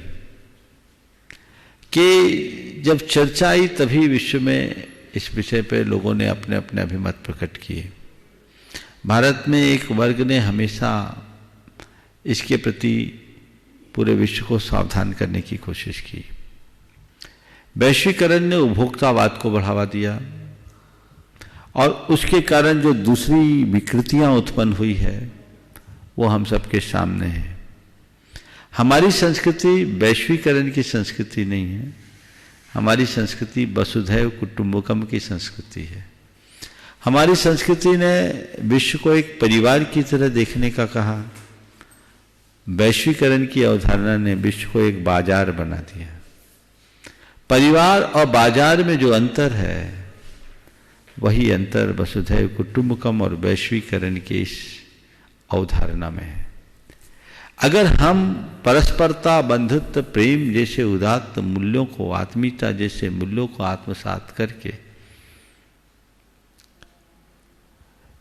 की जब चर्चा आई तभी विश्व में इस विषय पर लोगों ने अपने अपने अभिमत प्रकट किए। भारत में एक वर्ग ने हमेशा इसके प्रति पूरे विश्व को सावधान करने की कोशिश की। वैश्वीकरण ने उपभोक्तावाद को बढ़ावा दिया, और उसके कारण जो दूसरी विकृतियां उत्पन्न हुई है वो हम सबके सामने है। हमारी संस्कृति वैश्वीकरण की संस्कृति नहीं है। हमारी संस्कृति वसुधैव कुटुंबकम की संस्कृति है। हमारी संस्कृति ने विश्व को एक परिवार की तरह देखने का कहा। वैश्वीकरण की अवधारणा ने विश्व को एक बाजार बना दिया। परिवार और बाजार में जो अंतर है वही अंतर वसुधैव कुटुंबकम और वैश्वीकरण की इस अवधारणा में है। अगर हम परस्परता, बंधुत्व, प्रेम जैसे उदात्त मूल्यों को, आत्मीयता जैसे मूल्यों को आत्मसात करके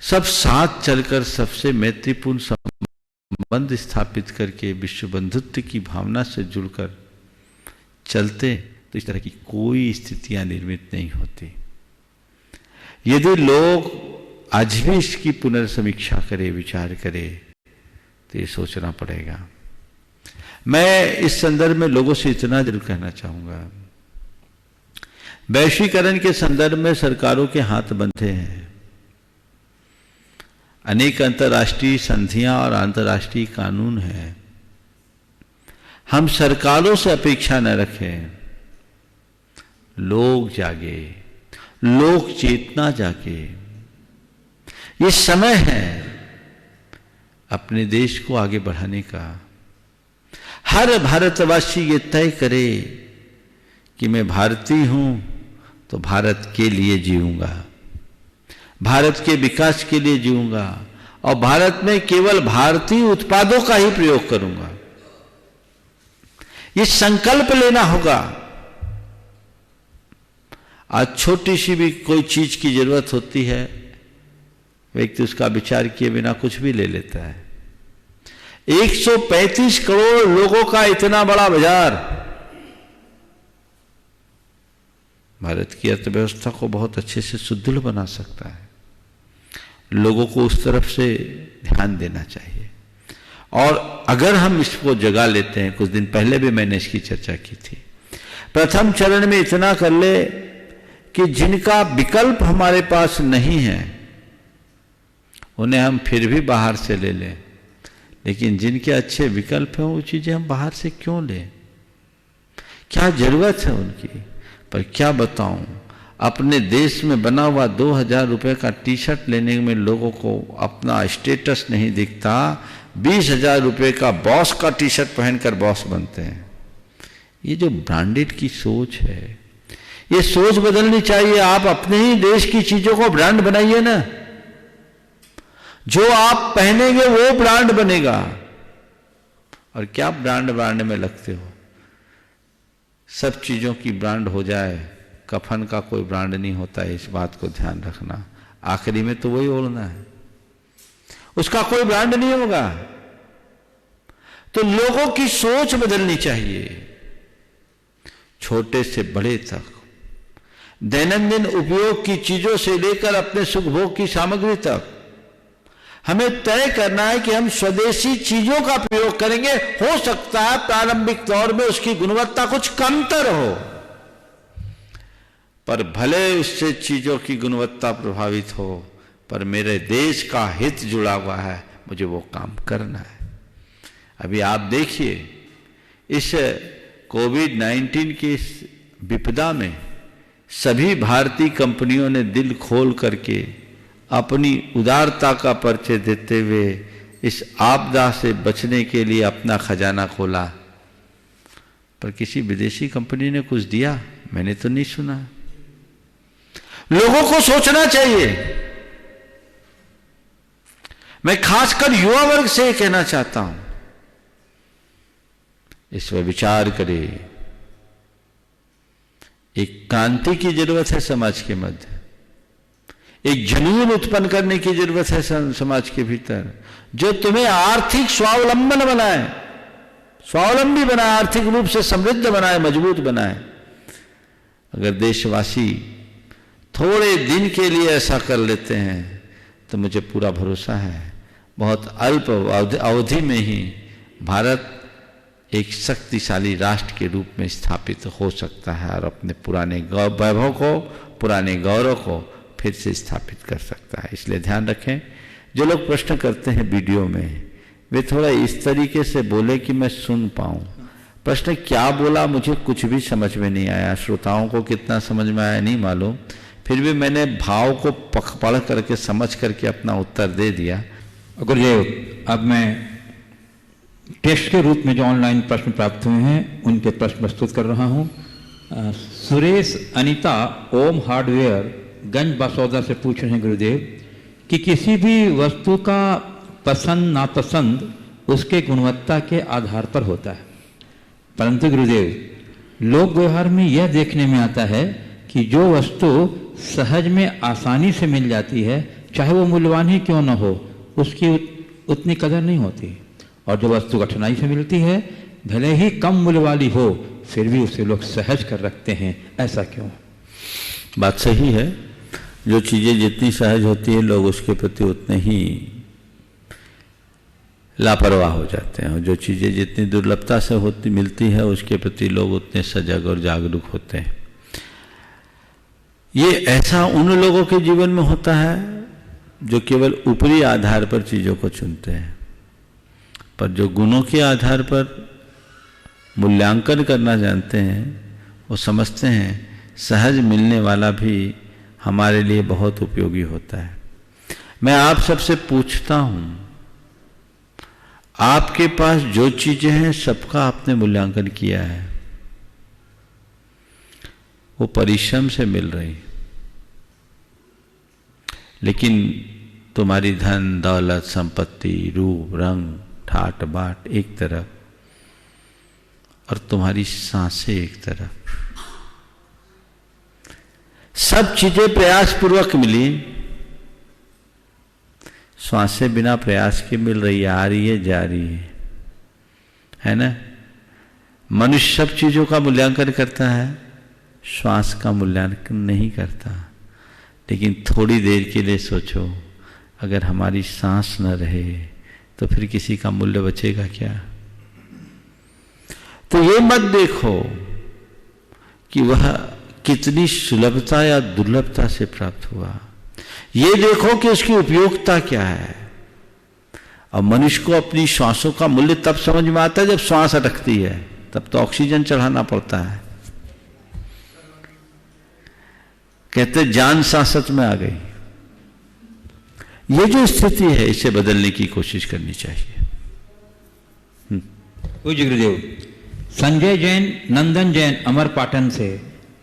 सब साथ चलकर सबसे मैत्रीपूर्ण संबंध स्थापित करके विश्व बंधुत्व की भावना से जुड़कर चलते तो इस तरह की कोई स्थितियां निर्मित नहीं होती। यदि लोग आज भी इसकी पुनर्समीक्षा करें, विचार करें, तो ये सोचना पड़ेगा। मैं इस संदर्भ में लोगों से इतना जरूर कहना चाहूंगा, वैश्वीकरण के संदर्भ में सरकारों के हाथ बंधे हैं। अनेक अंतर्राष्ट्रीय संधियां और अंतर्राष्ट्रीय कानून हैं। हम सरकारों से अपेक्षा न रखें। लोग जागे, लोक चेतना जागे। ये समय है अपने देश को आगे बढ़ाने का। हर भारतवासी ये तय करे कि मैं भारतीय हूं तो भारत के लिए जीऊंगा, भारत के विकास के लिए जीऊंगा, और भारत में केवल भारतीय उत्पादों का ही प्रयोग करूंगा। ये संकल्प लेना होगा। आज छोटी सी भी कोई चीज की जरूरत होती है, व्यक्ति उसका विचार किए बिना कुछ भी ले लेता है। 135 करोड़ लोगों का इतना बड़ा बाजार भारत की अर्थव्यवस्था को बहुत अच्छे से सुदृढ़ बना सकता है। लोगों को उस तरफ से ध्यान देना चाहिए। और अगर हम इसको जगा लेते हैं, कुछ दिन पहले भी मैंने इसकी चर्चा की थी, प्रथम चरण में इतना कर ले कि जिनका विकल्प हमारे पास नहीं है उन्हें हम फिर भी बाहर से ले लें, लेकिन जिनके अच्छे विकल्प हैं वो चीजें हम बाहर से क्यों लें? क्या जरूरत है उनकी? पर क्या बताऊं, अपने देश में बना हुआ 2000 रुपए का टी शर्ट लेने में लोगों को अपना स्टेटस नहीं दिखता। 20,000 रुपए का बॉस का टी शर्ट पहनकर बॉस बनते हैं। ये जो ब्रांडेड की सोच है, ये सोच बदलनी चाहिए। आप अपने ही देश की चीजों को ब्रांड बनाइए ना। जो आप पहनेंगे वो ब्रांड बनेगा। और क्या ब्रांड में लगते हो? सब चीजों की ब्रांड हो जाए, कफन का कोई ब्रांड नहीं होता है, इस बात को ध्यान रखना। आखिरी में तो वही ओढ़ना है, उसका कोई ब्रांड नहीं होगा। तो लोगों की सोच बदलनी चाहिए, छोटे से बड़े तक, दैनंदिन उपयोग की चीजों से लेकर अपने सुख भोग की सामग्री तक। हमें तय करना है कि हम स्वदेशी चीजों का प्रयोग करेंगे। हो सकता है प्रारंभिक दौर में उसकी गुणवत्ता कुछ कमतर हो, पर भले उससे चीजों की गुणवत्ता प्रभावित हो, पर मेरे देश का हित जुड़ा हुआ है, मुझे वो काम करना है। अभी आप देखिए इस कोविड-19 की इस विपदा में सभी भारतीय कंपनियों ने दिल खोल करके अपनी उदारता का परिचय देते हुए इस आपदा से बचने के लिए अपना खजाना खोला। पर किसी विदेशी कंपनी ने कुछ दिया मैंने तो नहीं सुना। लोगों को सोचना चाहिए। मैं खासकर युवा वर्ग से कहना चाहता हूं, इस पर विचार करें। एक क्रांति की जरूरत है समाज के मध्य, एक जुनून उत्पन्न करने की जरूरत है समाज के भीतर, जो तुम्हें आर्थिक स्वावलंबन बनाए, स्वावलंबी बनाए, आर्थिक रूप से समृद्ध बनाए, मजबूत बनाए। अगर देशवासी थोड़े दिन के लिए ऐसा कर लेते हैं तो मुझे पूरा भरोसा है बहुत अल्प अवधि में ही भारत एक शक्तिशाली राष्ट्र के रूप में स्थापित हो सकता है और अपने पुराने वैभव को, पुराने गौरव को फिर से स्थापित कर सकता है। इसलिए ध्यान रखें, जो लोग प्रश्न करते हैं वीडियो में वे थोड़ा इस तरीके से बोले कि मैं सुन पाऊं। प्रश्न क्या बोला मुझे कुछ भी समझ में नहीं आया, श्रोताओं को कितना समझ में आया नहीं मालूम, फिर भी मैंने भाव को पढ़ करके समझ करके अपना उत्तर दे दिया। गुरुदेव, अब मैं टेस्ट के रूप में जो ऑनलाइन प्रश्न प्राप्त हुए हैं उनके प्रश्न प्रस्तुत कर रहा हूं। सुरेश अनीता ओम हार्डवेयर गंज बसौदा से पूछ रहे हैं गुरुदेव कि किसी भी वस्तु का पसंद नापसंद उसके गुणवत्ता के आधार पर होता है, परंतु गुरुदेव लोक व्यवहार में यह देखने में आता है कि जो वस्तु सहज में आसानी से मिल जाती है, चाहे वो मूल्यवान ही क्यों न हो, उसकी उतनी कदर नहीं होती, और जो वस्तु कठिनाई से मिलती है भले ही कम मूल्य वाली हो फिर भी उसे लोग सहज कर रखते हैं। ऐसा क्यों? बात सही है। जो चीज़ें जितनी सहज होती है लोग उसके प्रति उतने ही लापरवाह हो जाते हैं, और जो चीज़ें जितनी दुर्लभता से होती मिलती है उसके प्रति लोग उतने सजग और जागरूक होते हैं। ये ऐसा उन लोगों के जीवन में होता है जो केवल ऊपरी आधार पर चीज़ों को चुनते हैं, पर जो गुणों के आधार पर मूल्यांकन करना जानते हैं वो समझते हैं सहज मिलने वाला भी हमारे लिए बहुत उपयोगी होता है। मैं आप सबसे पूछता हूं, आपके पास जो चीजें हैं सबका आपने मूल्यांकन किया है, वो परिश्रम से मिल रही, लेकिन तुम्हारी धन दौलत संपत्ति रूप रंग ठाट बाट एक तरफ और तुम्हारी सांसें एक तरफ, सब चीजें प्रयास पूर्वक मिली, श्वासें बिना प्रयास के मिल रही है, आ रही है जा रही है ना। मनुष्य सब चीजों का मूल्यांकन करता है, श्वास का मूल्यांकन नहीं करता। लेकिन थोड़ी देर के लिए सोचो, अगर हमारी सांस न रहे तो फिर किसी का मूल्य बचेगा क्या? तो ये मत देखो कि वह कितनी सुलभता या दुर्लभता से प्राप्त हुआ, ये देखो कि उसकी उपयोगिता क्या है। और मनुष्य को अपनी श्वासों का मूल्य तब समझ में आता है जब श्वास अटकती है, तब तो ऑक्सीजन चढ़ाना पड़ता है। कहते जान सांसत में आ गई। ये जो स्थिति है इसे बदलने की कोशिश करनी चाहिए। गुरुदेव, संजय जैन नंदन जैन अमर पाटन से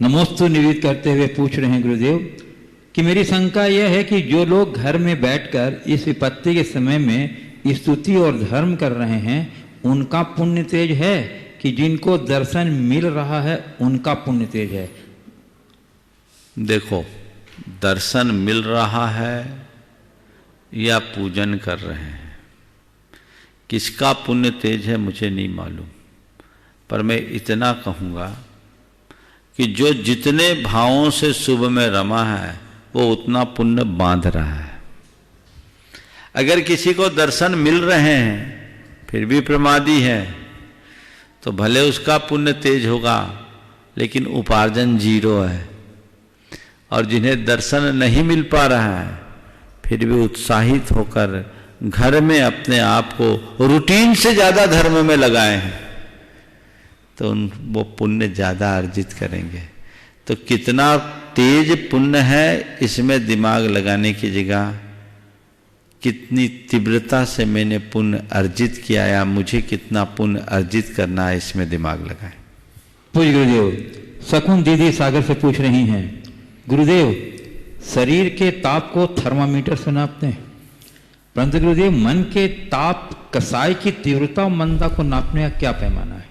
नमोस्तु निवेदित करते हुए पूछ रहे हैं गुरुदेव कि मेरी शंका यह है कि जो लोग घर में बैठकर इस विपत्ति के समय में स्तुति और धर्म कर रहे हैं उनका पुण्य तेज है कि जिनको दर्शन मिल रहा है उनका पुण्य तेज है? देखो, दर्शन मिल रहा है या पूजन कर रहे हैं, किसका पुण्य तेज है मुझे नहीं मालूम, पर मैं इतना कहूँगा कि जो जितने भावों से शुभ में रमा है वो उतना पुण्य बांध रहा है। अगर किसी को दर्शन मिल रहे हैं फिर भी प्रमादी है तो भले उसका पुण्य तेज होगा लेकिन उपार्जन जीरो है, और जिन्हें दर्शन नहीं मिल पा रहा है फिर भी उत्साहित होकर घर में अपने आप को रूटीन से ज्यादा धर्म में लगाए हैं तो वो पुण्य ज्यादा अर्जित करेंगे। तो कितना तेज पुण्य है इसमें दिमाग लगाने की जगह कितनी तीव्रता से मैंने पुण्य अर्जित किया या मुझे कितना पुण्य अर्जित करना है इसमें दिमाग लगाए। पूज्य गुरुदेव, शकुन दीदी सागर से पूछ रही हैं, गुरुदेव शरीर के ताप को थर्मामीटर से नापते हैं, परंतु गुरुदेव मन के ताप कसाई की तीव्रता और मंदा को नापने का क्या पैमाना है?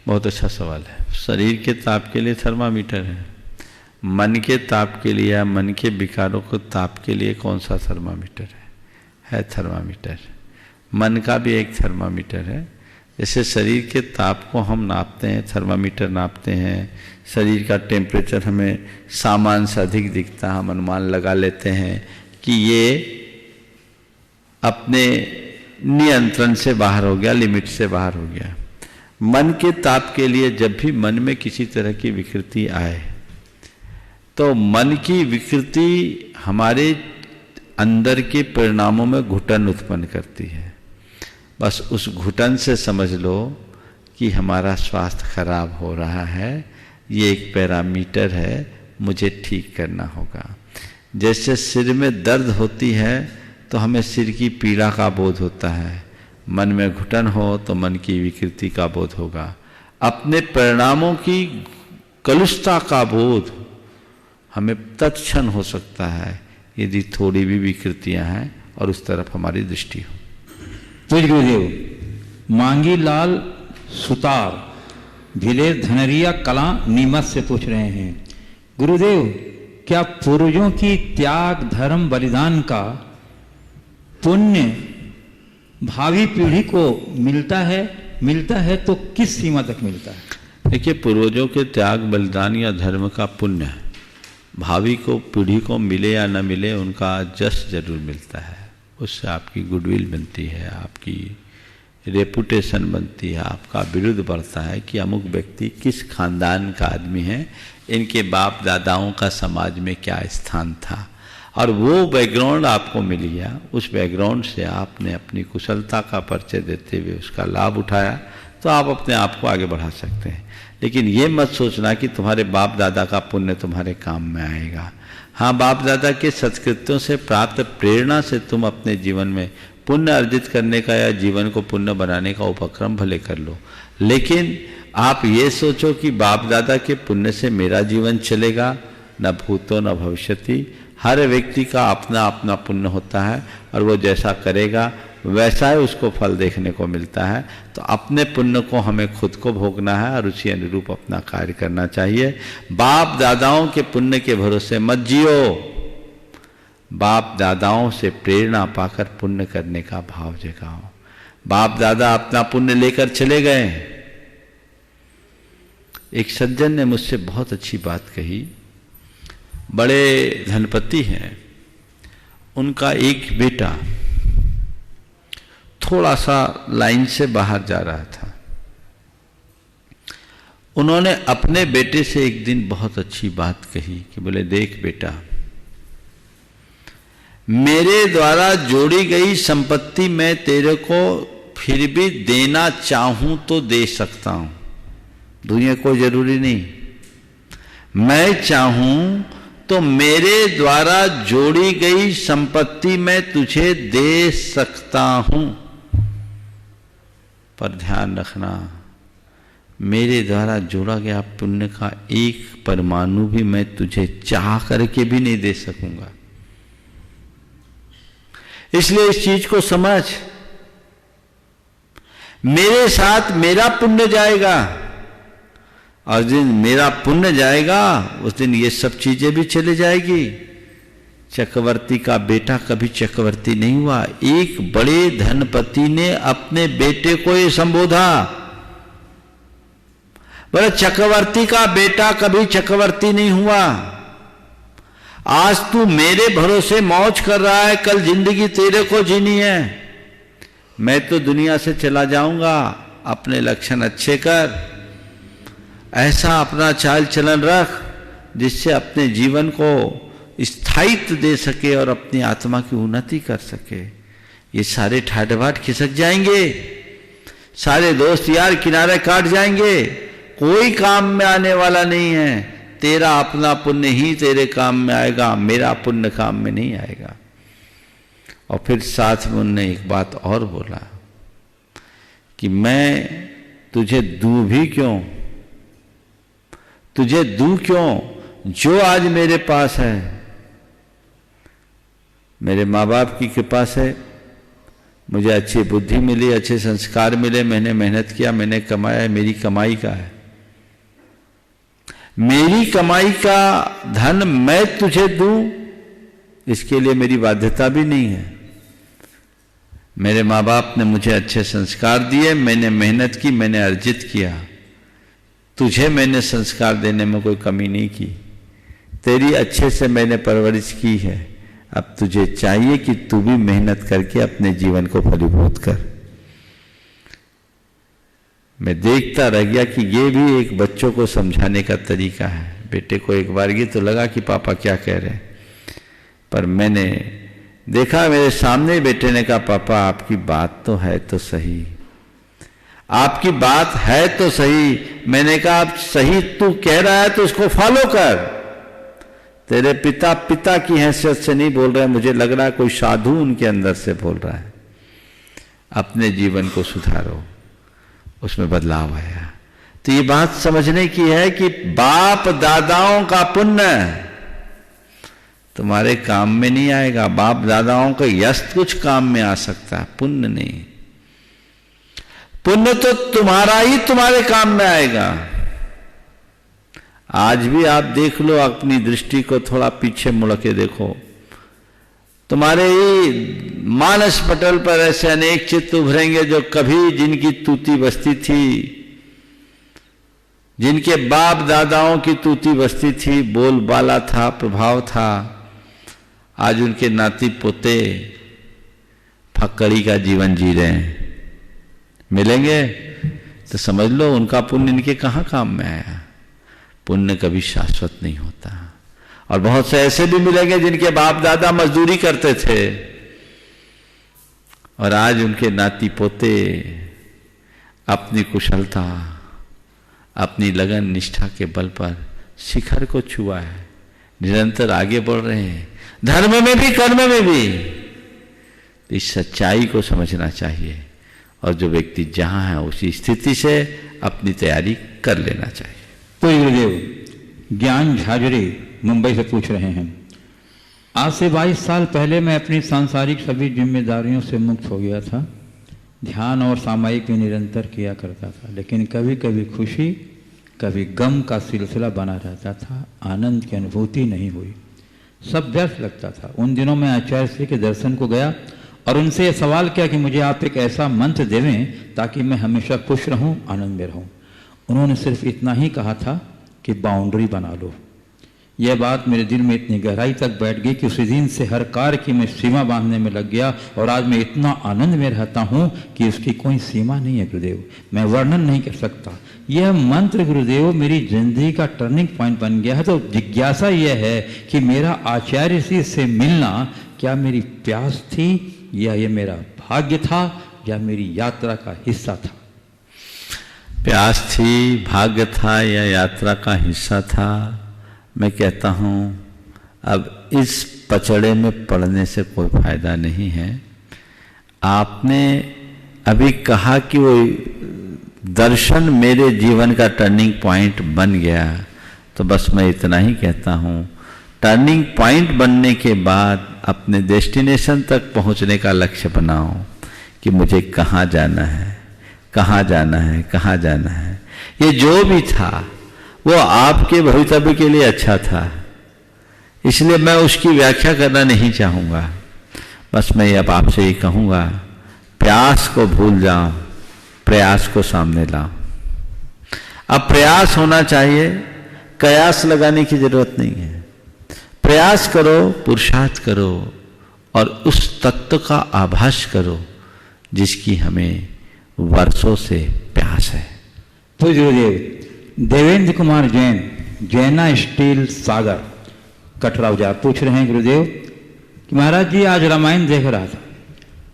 बहुत अच्छा सवाल है। शरीर के ताप के लिए थर्मामीटर है, मन के ताप के लिए या मन के विकारों को ताप के लिए कौन सा थर्मामीटर है थर्मामीटर। मन का भी एक थर्मामीटर है। जैसे शरीर के ताप को हम नापते हैं, थर्मामीटर नापते हैं, शरीर का टेम्परेचर हमें सामान्य से अधिक दिखता है, हम अनुमान लगा लेते हैं कि ये अपने नियंत्रण से बाहर हो गया, लिमिट से बाहर हो गया। मन के ताप के लिए जब भी मन में किसी तरह की विकृति आए तो मन की विकृति हमारे अंदर के परिणामों में घुटन उत्पन्न करती है। बस उस घुटन से समझ लो कि हमारा स्वास्थ्य खराब हो रहा है, ये एक पैरामीटर है, मुझे ठीक करना होगा। जैसे सिर में दर्द होती है तो हमें सिर की पीड़ा का बोध होता है, मन में घुटन हो तो मन की विकृति का बोध होगा। अपने परिणामों की कलुषता का बोध हमें तत्क्षण हो सकता है यदि थोड़ी भी विकृतियां हैं और उस तरफ हमारी दृष्टि हो। पूज्य गुरुदेव, मांगी लाल सुतार भिलेर धनरिया कला नीमत से पूछ रहे हैं, गुरुदेव क्या पूर्वजों की त्याग धर्म बलिदान का पुण्य भावी पीढ़ी को मिलता है तो किस सीमा तक मिलता है? देखिए, पूर्वजों के त्याग बलिदान या धर्म का पुण्य भावी को पीढ़ी को मिले या न मिले उनका जस जरूर मिलता है। उससे आपकी गुडविल बनती है, आपकी रेपुटेशन बनती है, आपका विरुद्ध बढ़ता है कि अमुक व्यक्ति किस खानदान का आदमी है, इनके बाप दादाओं का समाज में क्या स्थान था, और वो बैकग्राउंड आपको मिल गया। उस बैकग्राउंड से आपने अपनी कुशलता का परिचय देते हुए उसका लाभ उठाया तो आप अपने आप को आगे बढ़ा सकते हैं। लेकिन ये मत सोचना कि तुम्हारे बाप दादा का पुण्य तुम्हारे काम में आएगा। हाँ, बाप दादा के सत्कृत्यों से प्राप्त प्रेरणा से तुम अपने जीवन में पुण्य अर्जित करने का या जीवन को पुण्य बनाने का उपक्रम भले कर लो, लेकिन आप ये सोचो कि बाप दादा के पुण्य से मेरा जीवन चलेगा, न भूतो न भविष्यति। हर व्यक्ति का अपना अपना पुण्य होता है और वो जैसा करेगा वैसा ही उसको फल देखने को मिलता है। तो अपने पुण्य को हमें खुद को भोगना है और उसी अनुरूप अपना कार्य करना चाहिए। बाप दादाओं के पुण्य के भरोसे मत जियो, बाप दादाओं से प्रेरणा पाकर पुण्य करने का भाव जगाओ। बाप दादा अपना पुण्य लेकर चले गए। एक सज्जन ने मुझसे बहुत अच्छी बात कही, बड़े धनपति हैं, उनका एक बेटा थोड़ा सा लाइन से बाहर जा रहा था। उन्होंने अपने बेटे से एक दिन बहुत अच्छी बात कही कि बोले, देख बेटा, मेरे द्वारा जोड़ी गई संपत्ति मैं तेरे को फिर भी देना चाहूं तो दे सकता हूं, दुनिया कोई जरूरी नहीं। मैं चाहूं तो मेरे द्वारा जोड़ी गई संपत्ति मैं तुझे दे सकता हूं, पर ध्यान रखना, मेरे द्वारा जोड़ा गया पुण्य का एक परमाणु भी मैं तुझे चाह करके भी नहीं दे सकूंगा। इसलिए इस चीज को समझ, मेरे साथ मेरा पुण्य जाएगा और जिन मेरा पुण्य जाएगा उस दिन ये सब चीजें भी चले जाएगी। चक्रवर्ती का बेटा कभी चक्रवर्ती नहीं हुआ। एक बड़े धनपति ने अपने बेटे को ये संबोधा, बोले चक्रवर्ती का बेटा कभी चक्रवर्ती नहीं हुआ। आज तू मेरे भरोसे मौज कर रहा है, कल जिंदगी तेरे को जीनी है। मैं तो दुनिया से चला जाऊंगा, अपने लक्षण अच्छे कर, ऐसा अपना चाल चलन रख जिससे अपने जीवन को स्थायित्व दे सके और अपनी आत्मा की उन्नति कर सके। ये सारे ठाट बाट खिसक जाएंगे, सारे दोस्त यार किनारे काट जाएंगे, कोई काम में आने वाला नहीं है। तेरा अपना पुण्य ही तेरे काम में आएगा, मेरा पुण्य काम में नहीं आएगा। और फिर साथ में उन्होंने एक बात और बोला कि मैं तुझे दूं भी क्यों, तुझे दूं क्यों, जो आज मेरे पास है मेरे माँ बाप की कृपा से मुझे अच्छी बुद्धि मिली, अच्छे संस्कार मिले, मैंने मेहनत किया, मैंने कमाया, मेरी कमाई का है, मेरी कमाई का धन मैं तुझे दूं इसके लिए मेरी बाध्यता भी नहीं है। मेरे माँ बाप ने मुझे अच्छे संस्कार दिए, मैंने मेहनत की, मैंने अर्जित किया, तुझे मैंने संस्कार देने में कोई कमी नहीं की, तेरी अच्छे से मैंने परवरिश की है। अब तुझे चाहिए कि तू भी मेहनत करके अपने जीवन को फलीभूत कर। मैं देखता रह गया कि ये भी एक बच्चों को समझाने का तरीका है। बेटे को एक बार ये तो लगा कि पापा क्या कह रहे हैं, पर मैंने देखा मेरे सामने बेटे ने कहा पापा आपकी बात तो है तो सही, आपकी बात है तो सही। मैंने कहा आप सही तू कह रहा है तो उसको फॉलो कर, तेरे पिता पिता की हैसियत से नहीं बोल रहे, मुझे लग रहा है कोई साधु उनके अंदर से बोल रहा है। अपने जीवन को सुधारो, उसमें बदलाव आया। तो ये बात समझने की है कि बाप दादाओं का पुण्य तुम्हारे काम में नहीं आएगा, बाप दादाओं का यश कुछ काम में आ सकता है, पुण्य नहीं। पुण्य तो तुम्हारा ही तुम्हारे काम में आएगा। आज भी आप देख लो, अपनी दृष्टि को थोड़ा पीछे मुड़ के देखो, तुम्हारे ही मानस पटल पर ऐसे अनेक चित्त उभरेंगे जो कभी जिनकी तूती बस्ती थी, जिनके बाप दादाओं की तूती बस्ती थी, बोलबाला था, प्रभाव था, आज उनके नाती पोते फक्कड़ी का जीवन जी रहे हैं। मिलेंगे तो समझ लो उनका पुण्य इनके कहां काम में आया। पुण्य कभी शाश्वत नहीं होता। और बहुत से ऐसे भी मिलेंगे जिनके बाप दादा मजदूरी करते थे और आज उनके नाती पोते अपनी कुशलता, अपनी लगन निष्ठा के बल पर शिखर को छुआ है, निरंतर आगे बढ़ रहे हैं, धर्म में भी कर्म में भी। इस सच्चाई को समझना चाहिए और जो व्यक्ति जहां है उसी स्थिति से अपनी तैयारी कर लेना चाहिए। तो गुरुदेव ज्ञान झाजरे मुंबई से पूछ रहे हैं, आज से 22 साल पहले मैं अपनी सांसारिक सभी जिम्मेदारियों से मुक्त हो गया था। ध्यान और सामायिक भी निरंतर किया करता था, लेकिन कभी कभी खुशी कभी गम का सिलसिला बना रहता था। आनंद की अनुभूति नहीं हुई, सब व्यर्थ लगता था। उन दिनों में आचार्य श्री के दर्शन को गया और उनसे यह सवाल किया कि मुझे आप एक ऐसा मंत्र देवें ताकि मैं हमेशा खुश रहूं, आनंद में रहूं। उन्होंने सिर्फ इतना ही कहा था कि बाउंड्री बना लो। यह बात मेरे दिल में इतनी गहराई तक बैठ गई कि उसी दिन से हर कार्य की मैं सीमा बांधने में लग गया और आज मैं इतना आनंद में रहता हूं कि उसकी कोई सीमा नहीं है गुरुदेव, मैं वर्णन नहीं कर सकता। यह मंत्र गुरुदेव मेरी जिंदगी का टर्निंग पॉइंट बन गया है। तो जिज्ञासा यह है कि मेरा आचार्य श्री से मिलना क्या मेरी प्यास थी या ये मेरा भाग्य था या मेरी यात्रा का हिस्सा था? प्यास थी, भाग्य था या यात्रा का हिस्सा था? मैं कहता हूं अब इस पचड़े में पड़ने से कोई फायदा नहीं है। आपने अभी कहा कि वो दर्शन मेरे जीवन का टर्निंग पॉइंट बन गया, तो बस मैं इतना ही कहता हूं, टर्निंग पॉइंट बनने के बाद अपने डेस्टिनेशन तक पहुंचने का लक्ष्य बनाओ कि मुझे कहाँ जाना है, कहाँ जाना है, कहाँ जाना है। ये जो भी था वो आपके भवितव्य के लिए अच्छा था, इसलिए मैं उसकी व्याख्या करना नहीं चाहूँगा। बस मैं अब आपसे ये कहूँगा, प्यास को भूल जाओ, प्रयास को सामने लाओ। अब प्रयास होना चाहिए, कयास लगाने की जरूरत नहीं है। प्रयास करो, पुरुषार्थ करो और उस तत्व का आभास करो जिसकी हमें वर्षों से प्यास है। तो गुरुदेव देवेंद्र कुमार जैन, जैना स्टील सागर कटरा औजार पूछ रहे हैं गुरुदेव कि महाराज जी आज रामायण देख रहा था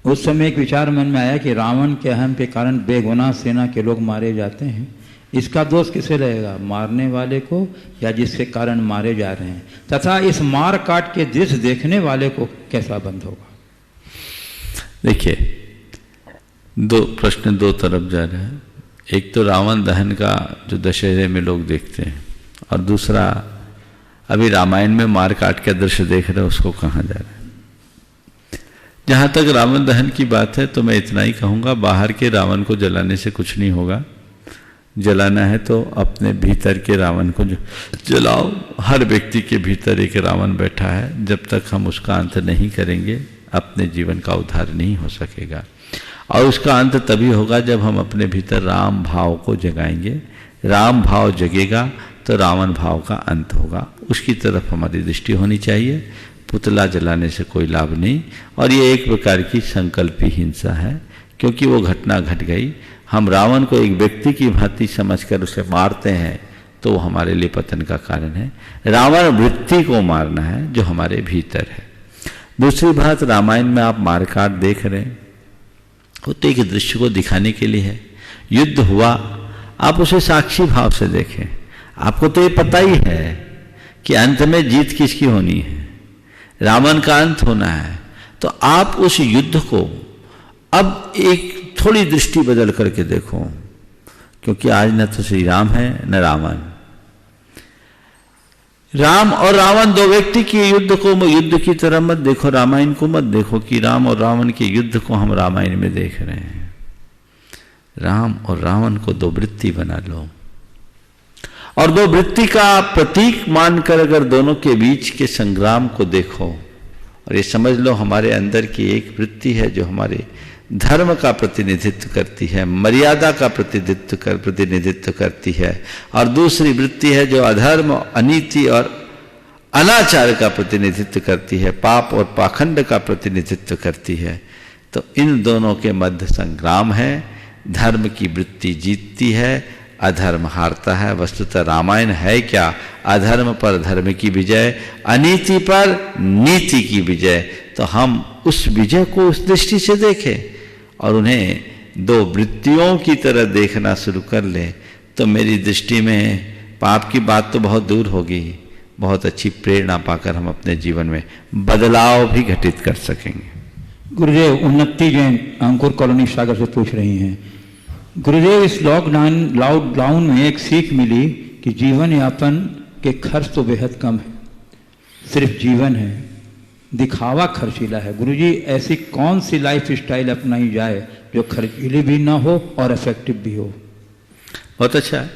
उस समय एक विचार मन में आया कि रावण के अहम के कारण बेगुनाह सेना के लोग मारे जाते हैं। इसका दोष किसे रहेगा, मारने वाले को या जिसके कारण मारे जा रहे हैं? तथा इस मार काट के दृश्य देखने वाले को कैसा बंद होगा? देखिए, दो प्रश्न दो तरफ जा रहे हैं। एक तो रावण दहन का जो दशहरे में लोग देखते हैं, और दूसरा अभी रामायण में मार काट के दृश्य देख रहे हैं, उसको कहाँ जा रहा है। जहाँ तक रावण दहन की बात है तो मैं इतना ही कहूँगा, बाहर के रावण को जलाने से कुछ नहीं होगा। जलाना है तो अपने भीतर के रावण को जलाओ। हर व्यक्ति के भीतर एक रावण बैठा है, जब तक हम उसका अंत नहीं करेंगे अपने जीवन का उद्धार नहीं हो सकेगा। और उसका अंत तभी होगा जब हम अपने भीतर राम भाव को जगाएंगे। राम भाव जगेगा तो रावण भाव का अंत होगा। उसकी तरफ हमारी दृष्टि होनी चाहिए। पुतला जलाने से कोई लाभ नहीं, और ये एक प्रकार की संकल्पी हिंसा है, क्योंकि वो घटना घट गई। हम रावण को एक व्यक्ति की भांति समझकर उसे मारते हैं तो वो हमारे लिए पतन का कारण है। रावण वृत्ति को मारना है जो हमारे भीतर है। दूसरी बात, रामायण में आप मारकाट देख रहे हैं, वो तो एक दृश्य को दिखाने के लिए है। युद्ध हुआ, आप उसे साक्षी भाव से देखें। आपको तो ये पता ही है कि अंत में जीत किसकी होनी है, रावण का अंत होना है। तो आप उस युद्ध को अब एक थोड़ी दृष्टि बदल करके देखो, क्योंकि आज न तो श्री राम है न रावण। राम और रावण दो व्यक्ति के युद्ध को युद्ध की तरह मत देखो, रामायण को मत देखो कि राम और रावण के युद्ध को हम रामायण में देख रहे हैं। राम और रावण को दो वृत्ति बना लो, और दो वृत्ति का प्रतीक मानकर अगर दोनों के बीच के संग्राम को देखो, और ये समझ लो हमारे अंदर की एक वृत्ति है जो हमारे धर्म का प्रतिनिधित्व करती है, मर्यादा का प्रतिनिधित्व करती है, और दूसरी वृत्ति है जो अधर्म, अनीति और अनाचार का प्रतिनिधित्व करती है, पाप और पाखंड का प्रतिनिधित्व करती है। तो इन दोनों के मध्य संग्राम है। धर्म की वृत्ति जीतती है, अधर्म हारता है। वस्तुतः रामायण है क्या? अधर्म पर धर्म की विजय, अनीति पर नीति की विजय। तो हम उस विजय को उस दृष्टि से देखें और उन्हें दो वृत्तियों की तरह देखना शुरू कर ले, तो मेरी दृष्टि में पाप की बात तो बहुत दूर होगी। बहुत अच्छी प्रेरणा पाकर हम अपने जीवन में बदलाव भी घटित कर सकेंगे। गुरुदेव, उन्नति जैन अंकुर कॉलोनी सागर से पूछ रही हैं, गुरुदेव इस लॉकडाउन में एक सीख मिली कि जीवन यापन के खर्च तो बेहद कम है, सिर्फ जीवन है, दिखावा खर्चीला है। गुरुजी, ऐसी कौन सी लाइफ स्टाइल अपनाई जाए जो खर्चीली भी ना हो और इफेक्टिव भी हो? बहुत अच्छा है।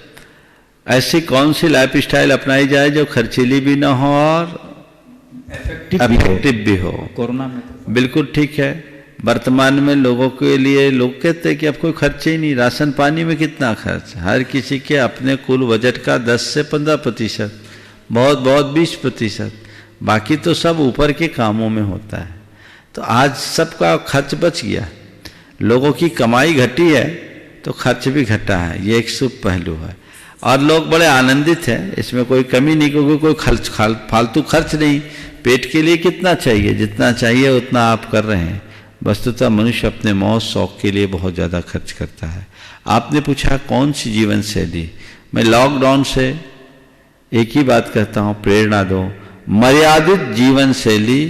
ऐसी कौन सी लाइफ स्टाइल अपनाई जाए जो खर्चीली भी ना हो और इफेक्टिव भी हो? कोरोना में बिल्कुल ठीक है। वर्तमान में लोगों के लिए लोग कहते हैं कि अब कोई खर्च ही नहीं। राशन पानी में कितना खर्च? हर किसी के अपने कुल बजट का 10 से 15%, बहुत बहुत 20%, बाकी तो सब ऊपर के कामों में होता है। तो आज सबका खर्च बच गया। लोगों की कमाई घटी है तो खर्च भी घटा है, ये एक शुभ पहलू है। और लोग बड़े आनंदित हैं, इसमें कोई कमी नहीं, क्योंकि कोई फालतू खर्च नहीं। पेट के लिए कितना चाहिए, जितना चाहिए उतना आप कर रहे हैं। वस्तुतः मनुष्य अपने मौज शौक के लिए बहुत ज़्यादा खर्च करता है। आपने पूछा कौन सी जीवन शैली, मैं लॉकडाउन से एक ही बात कहता हूँ, प्रेरणा दो। मर्यादित जीवन शैली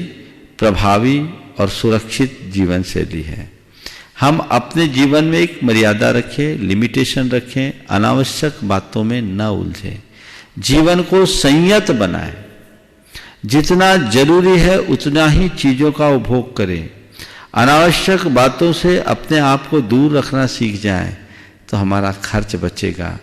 प्रभावी और सुरक्षित जीवन शैली है। हम अपने जीवन में एक मर्यादा रखें, लिमिटेशन रखें, अनावश्यक बातों में न उलझें, जीवन को संयत बनाएं, जितना जरूरी है उतना ही चीज़ों का उपभोग करें, अनावश्यक बातों से अपने आप को दूर रखना सीख जाएं, तो हमारा खर्च बचेगा,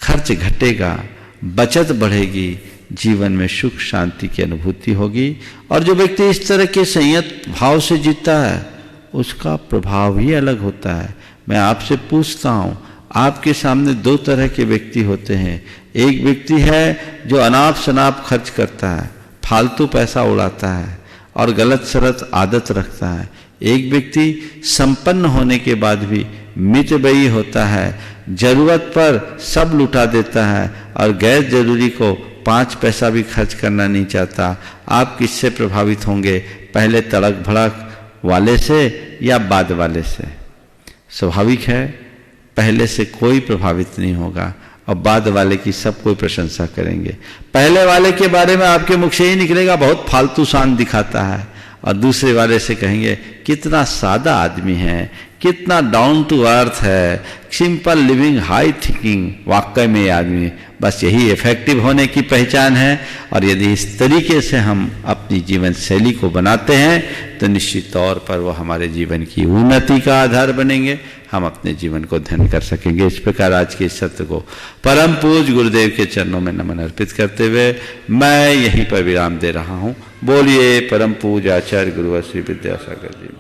खर्च घटेगा, बचत बढ़ेगी, जीवन में सुख शांति की अनुभूति होगी। और जो व्यक्ति इस तरह के संयत भाव से जीता है उसका प्रभाव ही अलग होता है। मैं आपसे पूछता हूँ, आपके सामने दो तरह के व्यक्ति होते हैं। एक व्यक्ति है जो अनाप शनाप खर्च करता है, फालतू पैसा उड़ाता है और गलत सलत आदत रखता है। एक व्यक्ति संपन्न होने के बाद भी मितव्ययी होता है, जरूरत पर सब लुटा देता है और गैर जरूरी को 5 पैसा भी खर्च करना नहीं चाहता। आप किससे प्रभावित होंगे? पहले तड़क भड़क वाले से या बाद वाले से। स्वाभाविक है, पहले से कोई प्रभावित नहीं होगा और बाद वाले की सब कोई प्रशंसा करेंगे। पहले वाले के बारे में आपके मुख से ही निकलेगा बहुत फालतू शान दिखाता है, और दूसरे वाले से कहेंगे कितना सादा आदमी है, कितना डाउन टू अर्थ है, सिंपल लिविंग हाई थिंकिंग। वाकई में ये आदमी, बस यही इफेक्टिव होने की पहचान है। और यदि इस तरीके से हम अपनी जीवन शैली को बनाते हैं तो निश्चित तौर पर वो हमारे जीवन की उन्नति का आधार बनेंगे, हम अपने जीवन को धन्य कर सकेंगे। इस प्रकार आज के इस सत्र को परम पूज्य गुरुदेव के चरणों में नमन अर्पित करते हुए मैं यहीं पर विराम दे रहा हूँ। बोलिए परम पूज्य आचार्य गुरुवर श्री विद्यासागर जी।